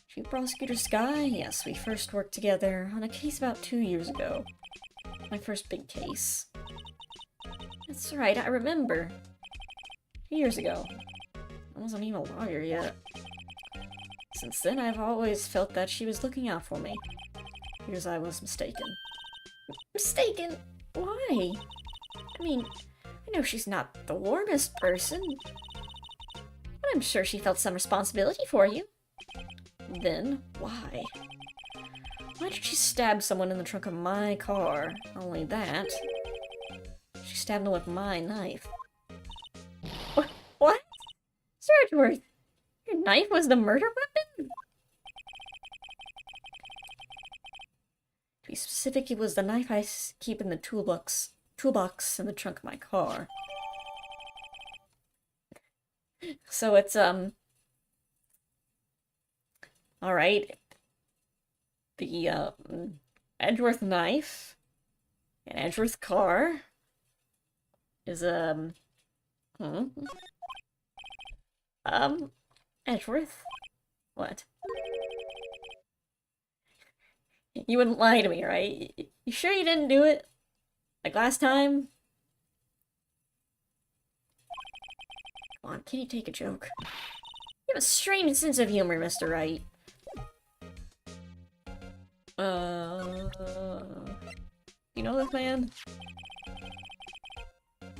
Chief Prosecutor Skye? Yes, we first worked together on a case about 2 years ago. My first big case. That's right, I remember. 2 years ago. I wasn't even a lawyer yet. Since then, I've always felt that she was looking out for me. Here's I was mistaken. Mistaken? Why? I mean, I know she's not the warmest person, but I'm sure she felt some responsibility for you. Then, why? Why did she stab someone in the trunk of my car? Not only that, she stabbed him with my knife. What? Sir Edgeworth, your knife was the murder weapon? To be specific, it was the knife I keep in the toolbox in the trunk of my car. So it's, alright. The, Edgeworth knife and Edgeworth car is, Edgeworth? What? You wouldn't lie to me, right? You sure you didn't do it? Like last time? Come on, can you take a joke? You have a strange sense of humor, Mr. Wright. You know this man?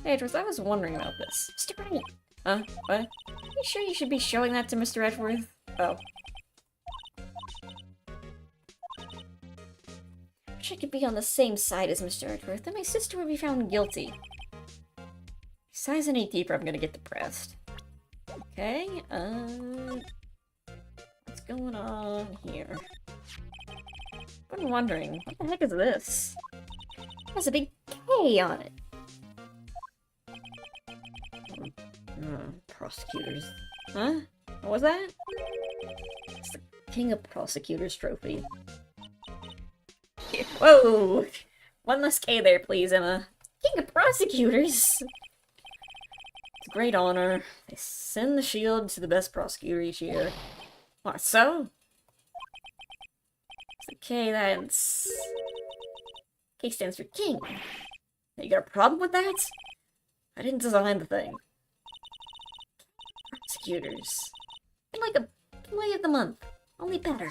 Hey, Edgeworth, I was wondering about this. Mr. Wright! Huh? What? You sure you should be showing that to Mr. Edgeworth? Oh. Wish I could be on the same side as Mr. Edgeworth, then my sister would be found guilty. Besides, any deeper, I'm gonna get depressed. Okay, what's going on here? I'm wondering, what the heck is this? It has a big K on it. Prosecutors. Huh? What was that? It's the King of Prosecutors trophy. Whoa! One less K there, please, Emma. King of Prosecutors! It's a great honor. They send the shield to the best prosecutor each year. What, so? It's the K that's... K stands for King. You got a problem with that? I didn't design the thing. Prosecutors. Like a play of the month. Only better.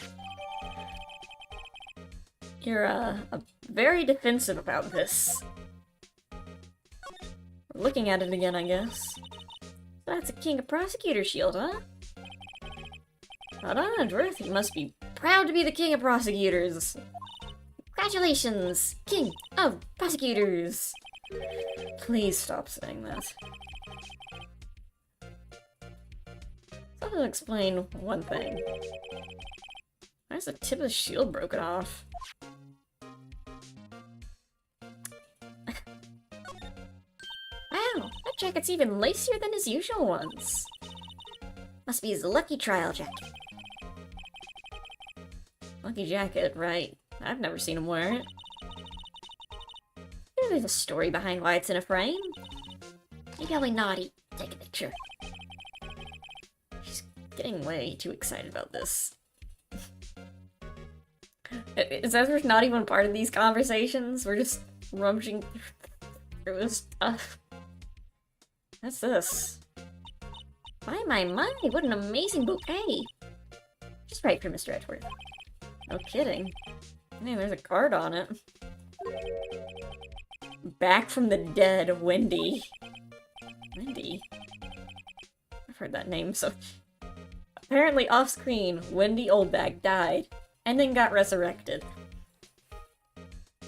You're, very defensive about this. We're looking at it again, I guess. That's a King of Prosecutors shield, huh? Hold on, Edgeworth. You must be proud to be the King of Prosecutors. Congratulations, King of Prosecutors. Please stop saying that. So I'll explain one thing. Why is the tip of the shield broken off? Wow, that jacket's even lacier than his usual ones. Must be his lucky trial jacket. Lucky jacket, right. I've never seen him wear it. Maybe there's a story behind why it's in a frame. You're probably naughty. Take a picture. She's getting way too excited about this. Is that not even part of these conversations? We're just rummaging through this stuff. What's this? My, what an amazing bouquet! Just right for Mr. Edgeworth. No kidding. Man, there's a card on it. Back from the dead, Wendy. Wendy? I've heard that name, so... Apparently off-screen, Wendy Oldbag died, and then got resurrected.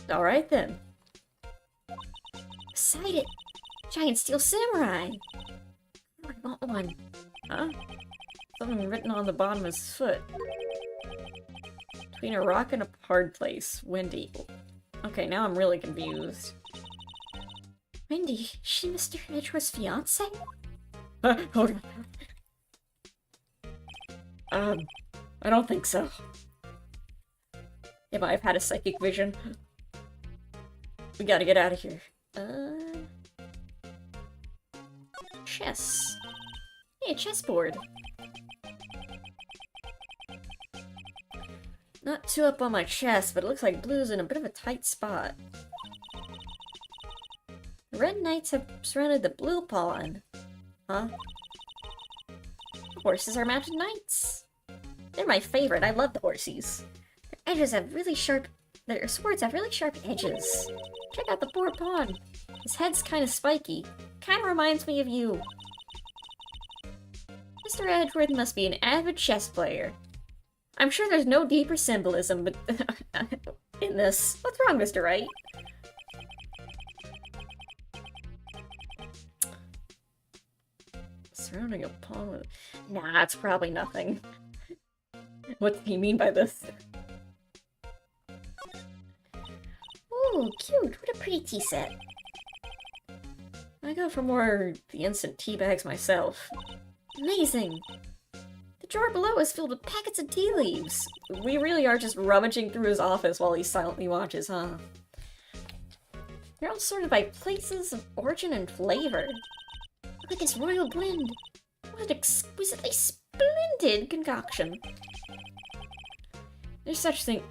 Alright then. Beside it! Giant Steel Samurai! I want one. Huh? something written on the bottom of his foot. Between a rock and a hard place. Windy. Okay, now I'm really confused. Wendy, she Mr. Edgeworth's fiance? Hold on. I don't think so. It might have had a psychic vision. We gotta get out of here. Chess. Hey, a chessboard. Not too up on my chest, but it looks like blue's in a bit of a tight spot. The red knights have surrounded the blue pawn. Huh? The horses are mounted knights. They're my favorite. I love the horsies. Their edges have really sharp... Their swords have really sharp edges. Check out the poor pawn. His head's kind of spiky. Kind of reminds me of you. Mr. Edgeworth must be an avid chess player. I'm sure there's no deeper symbolism but in this. What's wrong, Mr. Wright? Surrounding a pawn with... Nah, it's probably nothing. What did he mean by this? Ooh, cute. What a pretty tea set. I go for more the instant tea bags myself. Amazing. The drawer below is filled with packets of tea leaves. We really are just rummaging through his office while he silently watches, huh? They're all sorted by places of origin and flavor. Look at this royal blend. What an exquisitely splendid concoction. There's such thing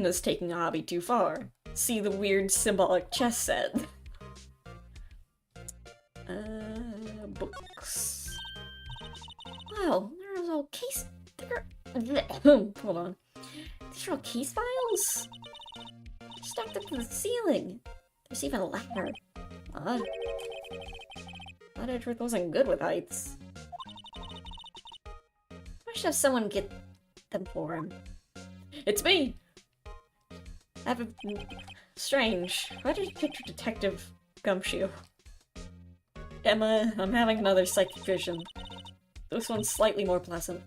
as taking a hobby too far. See the weird symbolic chess set. Books. Wow, there's all case... Hold on. These are all case files? Stacked up to the ceiling. There's even a ladder. Odd. Thought Edgeworth wasn't good with heights. I should have someone get them for him. It's me! I have a... Strange. Why did you picture Detective Gumshoe? Emma, I'm having another psychic vision. This one's slightly more pleasant.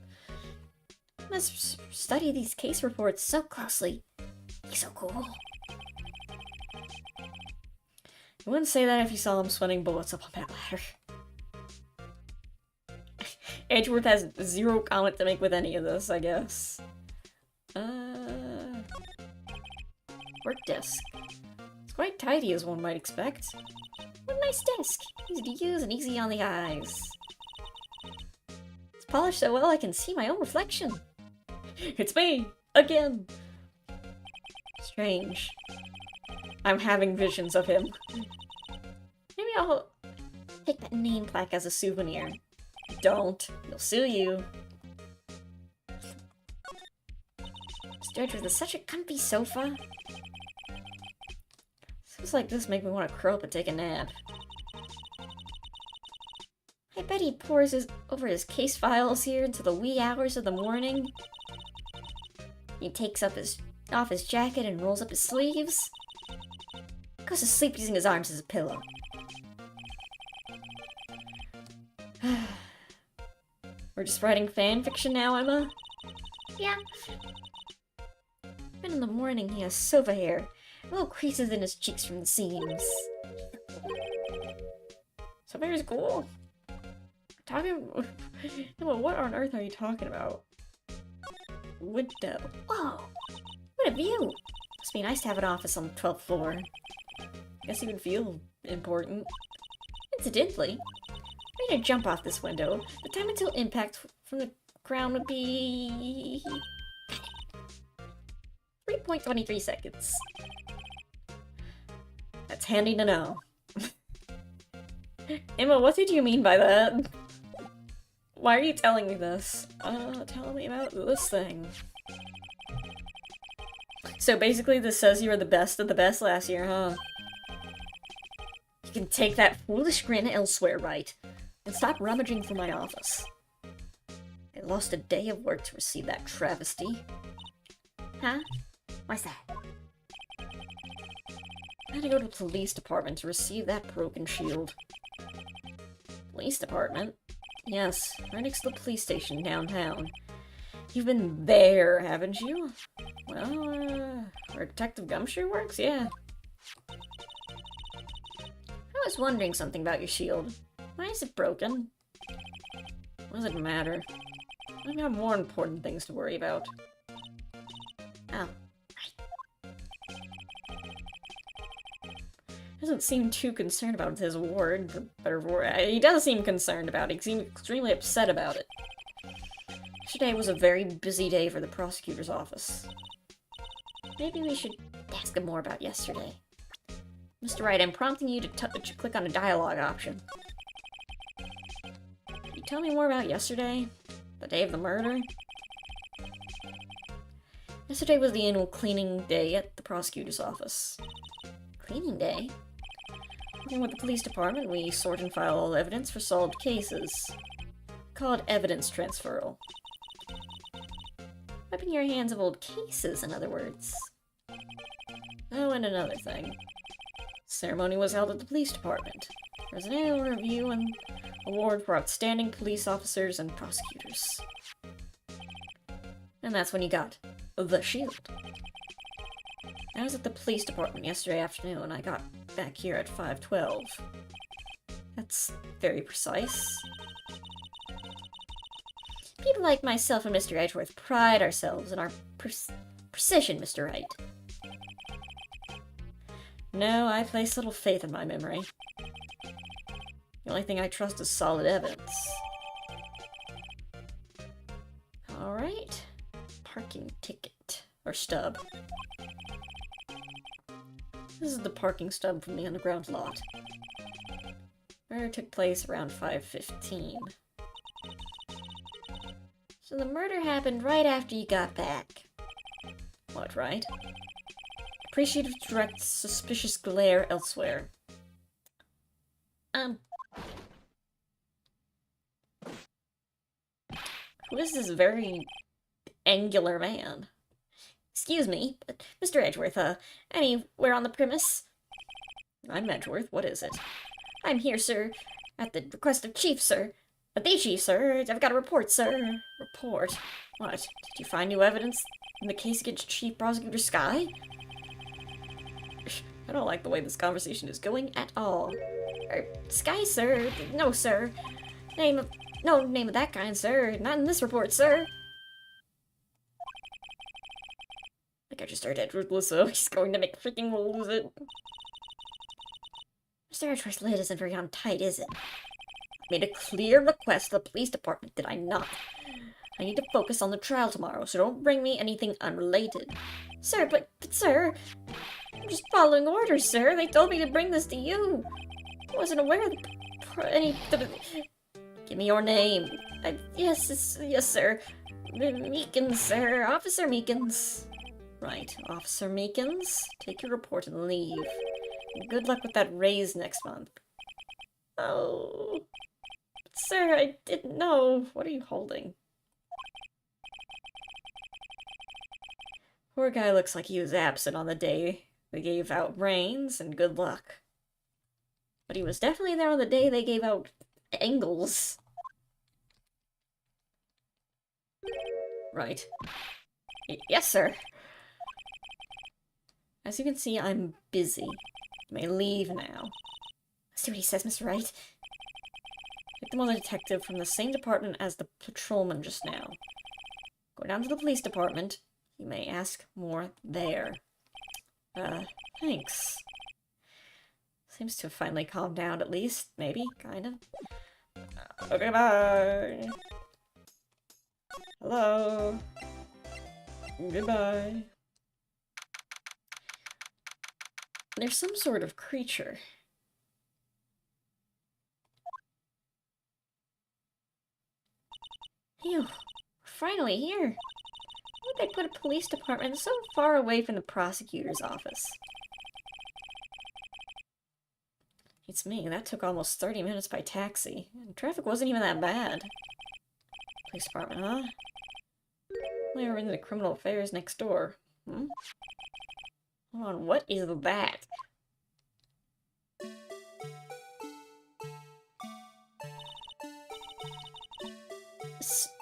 I must study these case reports so closely. He's so cool. You wouldn't say that if you saw him sweating bullets up on that ladder. Edgeworth has zero comment to make with any of this, I guess. Work desk. It's quite tidy as one might expect. What a nice desk. Easy to use and easy on the eyes. It's polished so well I can see my own reflection. It's me! Again! Strange. I'm having visions of him. Maybe I'll take that name plaque as a souvenir. Don't. He'll sue you. Mr. Edgeworth is such a comfy sofa. Things like this make me want to curl up and take a nap. I bet he pores over his case files here into the wee hours of the morning. He takes off his jacket and rolls up his sleeves. Goes to sleep using his arms as a pillow. We're just writing fan fiction now, Emma? Yeah. Even in the morning, he has sofa hair. Little creases in his cheeks from the seams. Sofa hair is cool. What on earth are you talking about? Window. Whoa! What a view! Must be nice to have an office on the 12th floor. Guess he would feel important. Incidentally, I'm going to jump off this window. The time until impact from the ground would be... 3.23 seconds. That's handy to know. Emma, what did you mean by that? Why are you telling me this? Tell me about this thing. So basically this says you were the best of the best last year, huh? You can take that foolish grin elsewhere, Wright? And stop rummaging for my office. I lost a day of work to receive that travesty. Huh? What's that? I had to go to the police department to receive that broken shield. Police department? Yes, right next to the police station downtown. You've been there, haven't you? Well, where Detective Gumshoe works, yeah. I was wondering something about your shield. Why is it broken? What does it matter? I've got more important things to worry about. Oh, Doesn't seem too concerned about his award, for better word. He does seem concerned about it. He seemed extremely upset about it. Today was a very busy day for the prosecutor's office. maybe we should ask him more about yesterday. Mr. Wright, I'm prompting you to click on a dialogue option. Can you tell me more about yesterday? The day of the murder? Yesterday was the annual cleaning day at the prosecutor's office. Cleaning day? Working with the police department, we sort and file all evidence for solved cases. Call it evidence transferal. Wiping your hands of old cases, in other words. Oh, and another thing. Ceremony was held at the police department. There's an annual review and award for outstanding police officers and prosecutors. And that's when you got the shield. I was at the police department yesterday afternoon, and I got back here at 5:12. That's very precise. People like myself and Mr. Edgeworth pride ourselves in our precision, Mr. Wright. No, I place little faith in my memory. The only thing I trust is solid evidence. Alright. Parking ticket. Or stub. This is the parking stub from the underground lot. Murder took place around 5:15. So the murder happened right after you got back. What, right? Appreciative direct suspicious glare elsewhere. Who is this very angular man? Excuse me, but Mr. Edgeworth, anywhere on the premise? I'm Edgeworth, what is it? I'm here, sir, at the request of Chief, sir. The Chief, sir. I've got a report, sir. Report? What? Did you find new evidence in the case against Chief Prosecutor Sky? I don't like the way this conversation is going at all. Sky, sir? No, sir. No name of that kind, sir. Not in this report, sir. Like I just heard Edward Lusso. He's going to make freaking lose it. Mr. Edgeworth's lid isn't very on tight, is it? Made a clear request to the police department, did I not? I need to focus on the trial tomorrow, so don't bring me anything unrelated. Sir, but sir, I'm just following orders, sir. They told me to bring this to you. I wasn't aware of any... Give me your name. Yes, sir. Meekins, sir. Officer Meekins. Right, Officer Meekins. Take your report and leave. And good luck with that raise next month. Oh... Sir, I didn't know. What are you holding? Poor guy looks like he was absent on the day they gave out brains, and good luck. But he was definitely there on the day they gave out angles. Right. Yes, sir. As you can see, I'm busy. You may leave now. See what he says, Mr. Wright. Pick them on the detective from the same department as the patrolman just now. Go down to the police department. You may ask more there. Thanks. Seems to have finally calmed down at least. Maybe, kind of. Okay, bye. Hello. Goodbye. There's some sort of creature. Phew, we're finally here. Why would they put a police department so far away from the prosecutor's office? It's me. That took almost 30 minutes by taxi. And traffic wasn't even that bad. Police department, huh? We were in the criminal affairs next door. Hold on, what is that?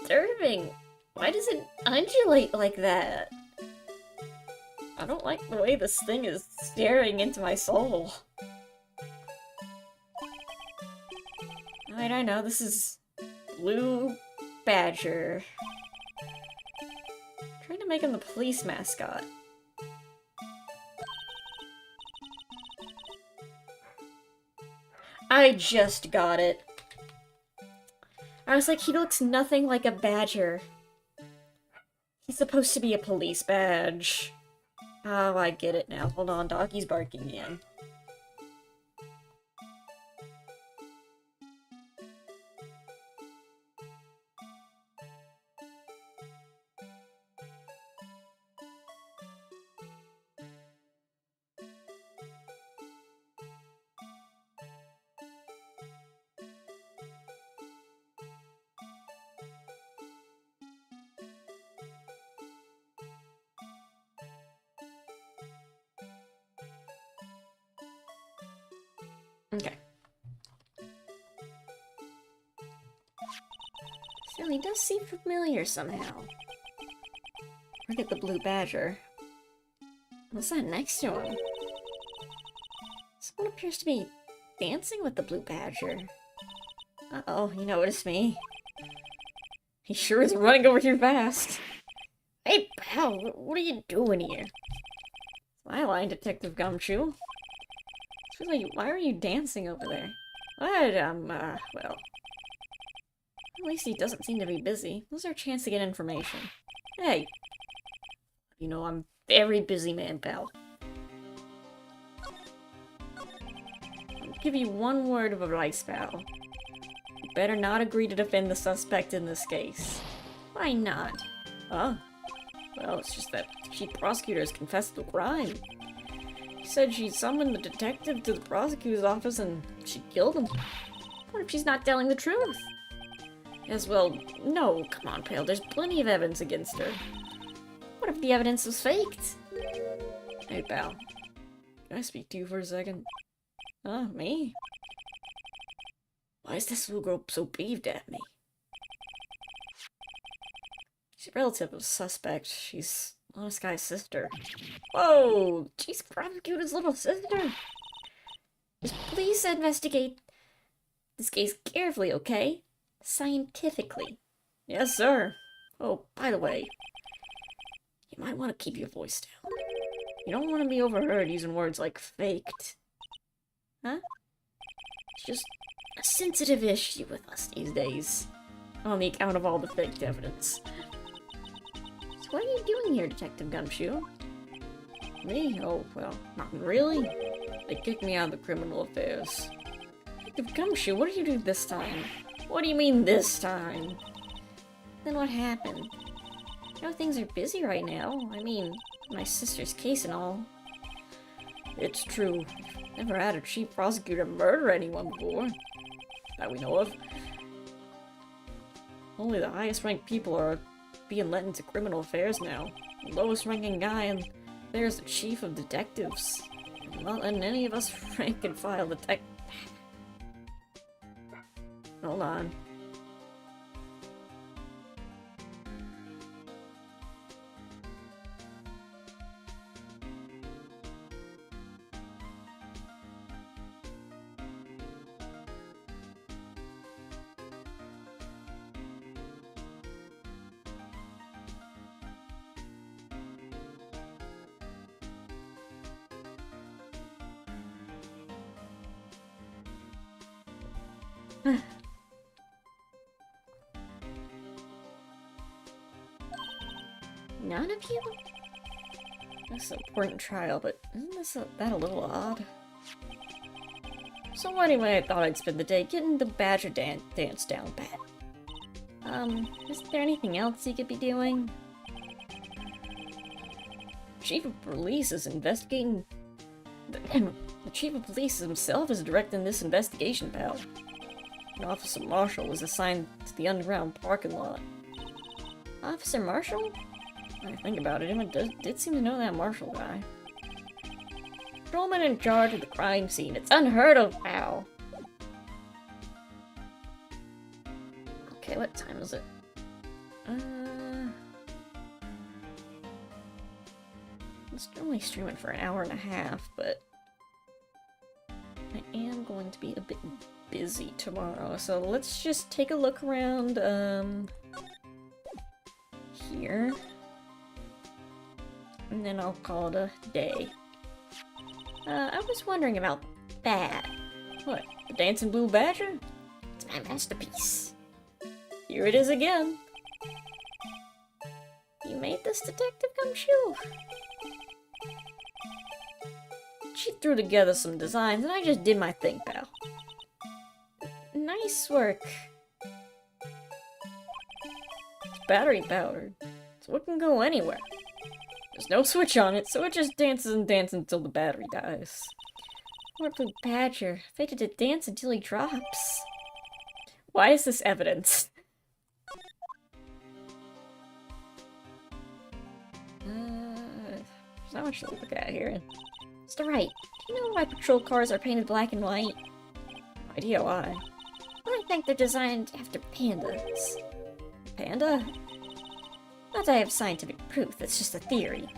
disturbing. Why does it undulate like that? I don't like the way this thing is staring into my soul. I know, this is Blue Badger. Trying to make him the police mascot. I just got it. I was like, he looks nothing like a badger. He's supposed to be a police badge. Oh, I get it now. Hold on, doggy's barking again. Okay. Still, he does seem familiar somehow. Look at the blue badger. What's that next to him? Someone appears to be dancing with the blue badger. Uh-oh, you noticed me. He sure is running over here fast. Hey, pal, what are you doing here? My line, Detective Gumshoe. Like, why are you dancing over there? What? Well. At least he doesn't seem to be busy. This is our chance to get information. Hey. You know, I'm very busy man, pal. I'll give you one word of advice, pal. You better not agree to defend the suspect in this case. Why not? Oh. Well, it's just that chief prosecutor has confessed the crime. She said she summoned the detective to the prosecutor's office and she killed him. What if she's not telling the truth? As well, no, come on, pal, there's plenty of evidence against her. What if the evidence was faked? Hey, pal. Can I speak to you for a second? Huh, me? Why is this little girl so peeved at me? She's a relative of the suspect. She's this guy's sister. Whoa! She's prosecutor's little sister? Just please investigate this case carefully, okay? Scientifically. Yes, sir. Oh, by the way, you might want to keep your voice down. You don't want to be overheard using words like faked. Huh? It's just a sensitive issue with us these days. On the account of all the faked evidence. So what are you doing here, Detective Gumshoe? Me? Oh, well, not really. They kicked me out of the criminal affairs. Detective Gumshoe, what did you do this time? What do you mean this time? Then what happened? You know things are busy right now. I mean, my sister's case and all. It's true. Never had a chief prosecutor murder anyone before. That we know of. Only the highest ranked people are being let into criminal affairs now. The lowest ranking guy and there's the chief of detectives. I'm not letting any of us rank and file detect. Hold on. None of you? This is an important trial, but isn't that a little odd? So anyway, I thought I'd spend the day getting the badger dance down pat. Isn't there anything else you could be doing? Chief of Police is investigating... The Chief of Police himself is directing this investigation, pal. An Officer Marshall was assigned to the underground parking lot. Officer Marshall? When I think about it, Emma did seem to know that Marshall guy. Patrolman in charge of the crime scene. It's unheard of, pal. Okay, what time is it? It's only streaming for an hour and a half, but I am going to be a bit busy tomorrow, so let's just take a look around, here. And then I'll call it a day. I was wondering about that. What? The Dancing Blue Badger? It's my masterpiece. Here it is again. You made this, Detective Gumshoe? She threw together some designs and I just did my thing, pal. Nice work. It's battery powered, so it can go anywhere. There's no switch on it, so it just dances and dances until the battery dies. Poor Blue Badger, fated to dance until he drops. Why is this evidence? There's not much to look at here. Mr. Wright, do you know why patrol cars are painted black and white? No idea why. Well, I think they're designed after pandas. Panda? Not that I have scientific proof, it's just a theory.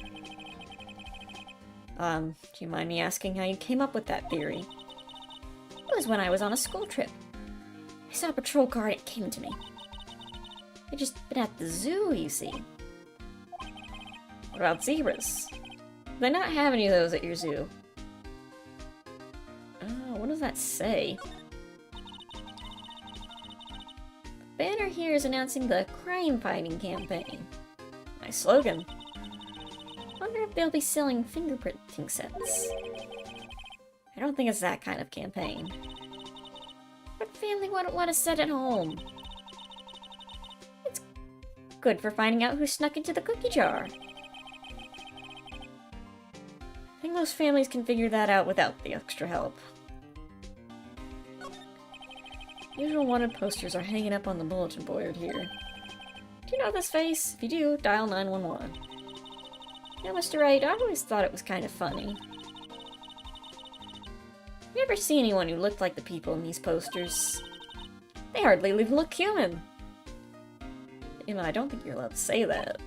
Do you mind me asking how you came up with that theory? It was when I was on a school trip. I saw a patrol car and it came to me. I'd just been at the zoo, you see. What about zebras? Do they not have any of those at your zoo? What does that say? The banner here is announcing the crime-fighting campaign. Nice slogan. Wonder if they'll be selling fingerprinting sets. I don't think it's that kind of campaign. What family wouldn't want a set at home? It's good for finding out who snuck into the cookie jar. I think most families can figure that out without the extra help. Usual wanted posters are hanging up on the bulletin board here. Do you know this face? If you do, dial 911. You know, Mr. Wright, I always thought it was kind of funny. You ever see anyone who looked like the people in these posters? They hardly even look human. Emma, I don't think you're allowed to say that.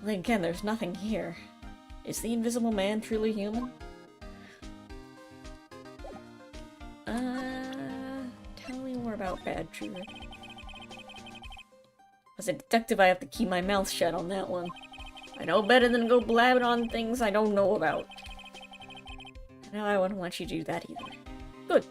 Then again, there's nothing here. Is the Invisible Man truly human? Tell me more about Badger. As a detective, I have to keep my mouth shut on that one. I know better than to go blabbing on things I don't know about. No, I wouldn't want you to do that either. Good.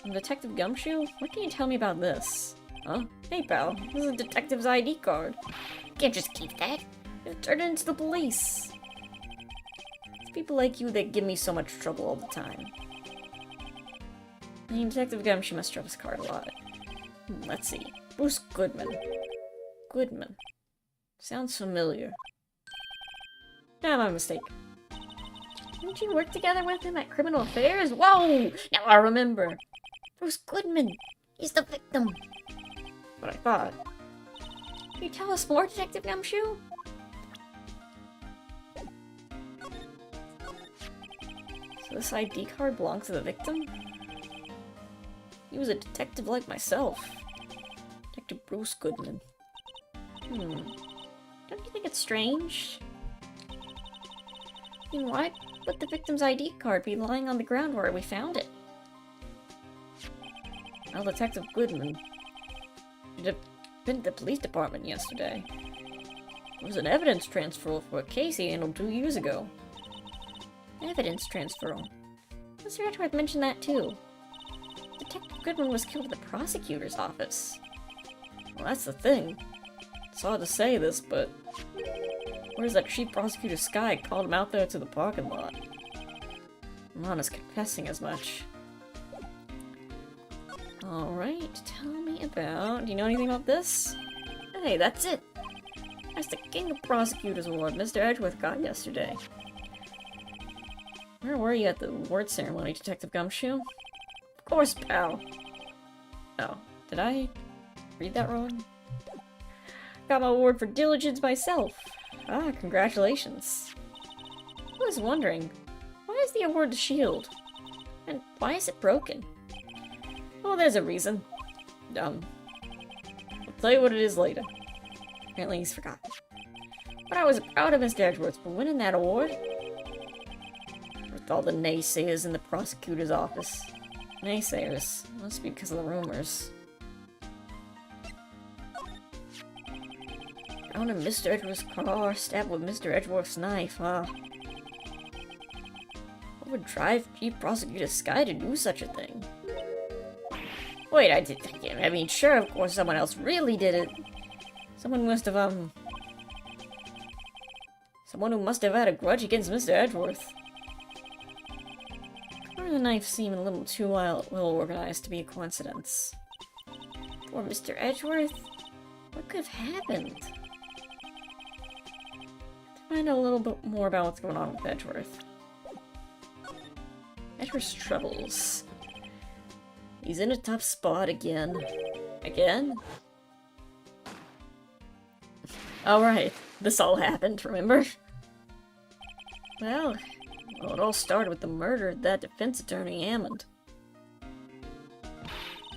I'm Detective Gumshoe? What can you tell me about this? Huh? Hey, pal. This is a detective's ID card. You can't just keep that. You turn it into the police. It's people like you that give me so much trouble all the time. I mean, Detective Gumshoe must drop his card a lot. Let's see. Bruce Goodman. Goodman. Sounds familiar. Nah, my mistake. Didn't you work together with him at Criminal Affairs? Whoa! Now I remember. Bruce Goodman. He's the victim. What I thought. Can you tell us more, Detective Gumshoe? So this ID card belongs to the victim? He was a detective like myself. Detective Bruce Goodman. Don't you think it's strange? I mean, why would the victim's ID card be lying on the ground where we found it? Well, Detective Goodman should have been at the police department yesterday. It was an evidence transfer for a case he handled 2 years ago. Evidence transfer. Mr. Edgeworth mentioned that too. Detective Goodman was killed at the prosecutor's office. Well, that's the thing. It's odd to say this, but where's that chief prosecutor Sky called him out there to the parking lot? Mom is confessing as much. Alright, tell me about... Do you know anything about this? Hey, that's it! That's the King of Prosecutors Award Mr. Edgeworth got yesterday. Where were you at the award ceremony, Detective Gumshoe? Of course, pal! Oh, did I read that wrong? Got my award for diligence myself! Ah, congratulations! I was wondering, why is the award a shield? And why is it broken? Well, there's a reason. I'll tell you what it is later. Apparently he's forgotten. But I was proud of Mr. Edgeworth for winning that award. With all the naysayers in the prosecutor's office. Naysayers. Must be because of the rumors. Found in Mr. Edgeworth's car, stabbed with Mr. Edgeworth's knife, huh? What would drive Chief Prosecutor Sky to do such a thing? Wait, I mean, sure, of course someone else really did it. Someone must have, someone who must have had a grudge against Mr. Edgeworth. Or the knife seemed a little too well organized to be a coincidence. Poor Mr. Edgeworth? What could have happened? To find out a little bit more about what's going on with Edgeworth. Edgeworth's troubles. He's in a tough spot again. Again? Alright, this all happened, remember? Well, it all started with the murder of that defense attorney, Hammond.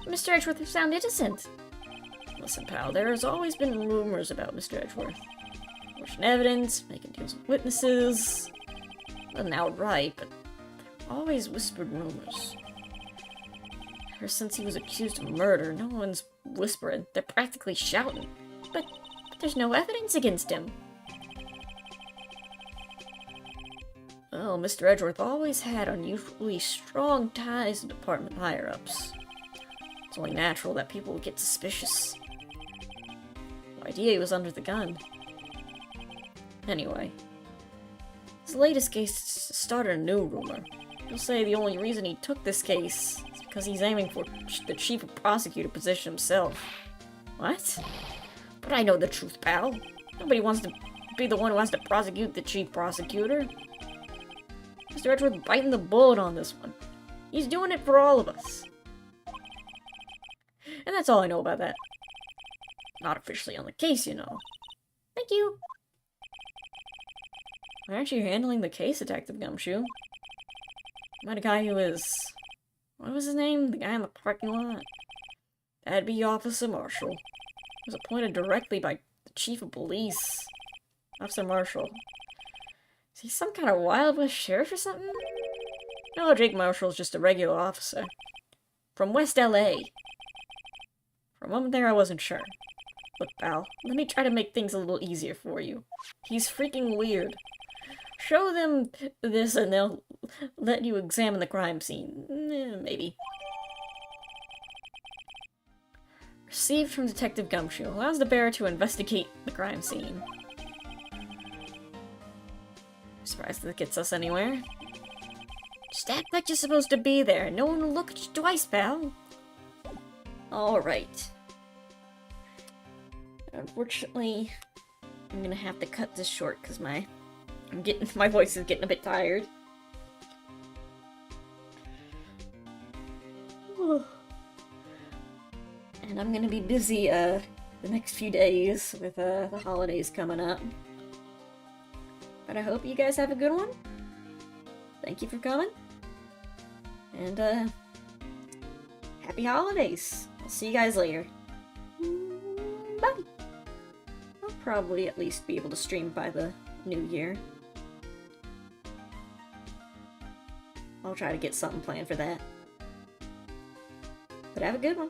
Mr. Edgeworth was found innocent. Listen, pal, there has always been rumors about Mr. Edgeworth. Pushing evidence, making deals with witnesses. Nothing outright, but always whispered rumors. Ever since he was accused of murder, no one's whispering. They're practically shouting. But there's no evidence against him. Well, Mr. Edgeworth always had unusually strong ties to department higher-ups. It's only natural that people would get suspicious. No idea he was under the gun. Anyway, his latest case started a new rumor. You'll say the only reason he took this case is because he's aiming for the chief prosecutor position himself. What? But I know the truth, pal. Nobody wants to be the one who has to prosecute the chief prosecutor. Mr. Edgeworth biting the bullet on this one. He's doing it for all of us. And that's all I know about that. Not officially on the case, you know. Thank you. Why aren't you handling the case, Detective Gumshoe? Not a guy who is... What was his name? The guy in the parking lot? That'd be Officer Marshall. He was appointed directly by the Chief of Police. Officer Marshall. Is he some kind of Wild West sheriff or something? No, Jake Marshall's just a regular officer. From West L.A. For a moment there, I wasn't sure. Look, pal, let me try to make things a little easier for you. He's freaking weird. Show them this and they'll let you examine the crime scene. Maybe. Received from Detective Gumshoe. Allows the bearer to investigate the crime scene. Surprised that gets us anywhere. Just act like you're supposed to be there. No one will look at you twice, pal. Alright. Unfortunately, I'm gonna have to cut this short because my voice is getting a bit tired. And I'm gonna be busy the next few days with the holidays coming up. But I hope you guys have a good one. Thank you for coming. And happy holidays. I'll see you guys later. Bye. I'll probably at least be able to stream by the new year. I'll try to get something planned for that. But have a good one.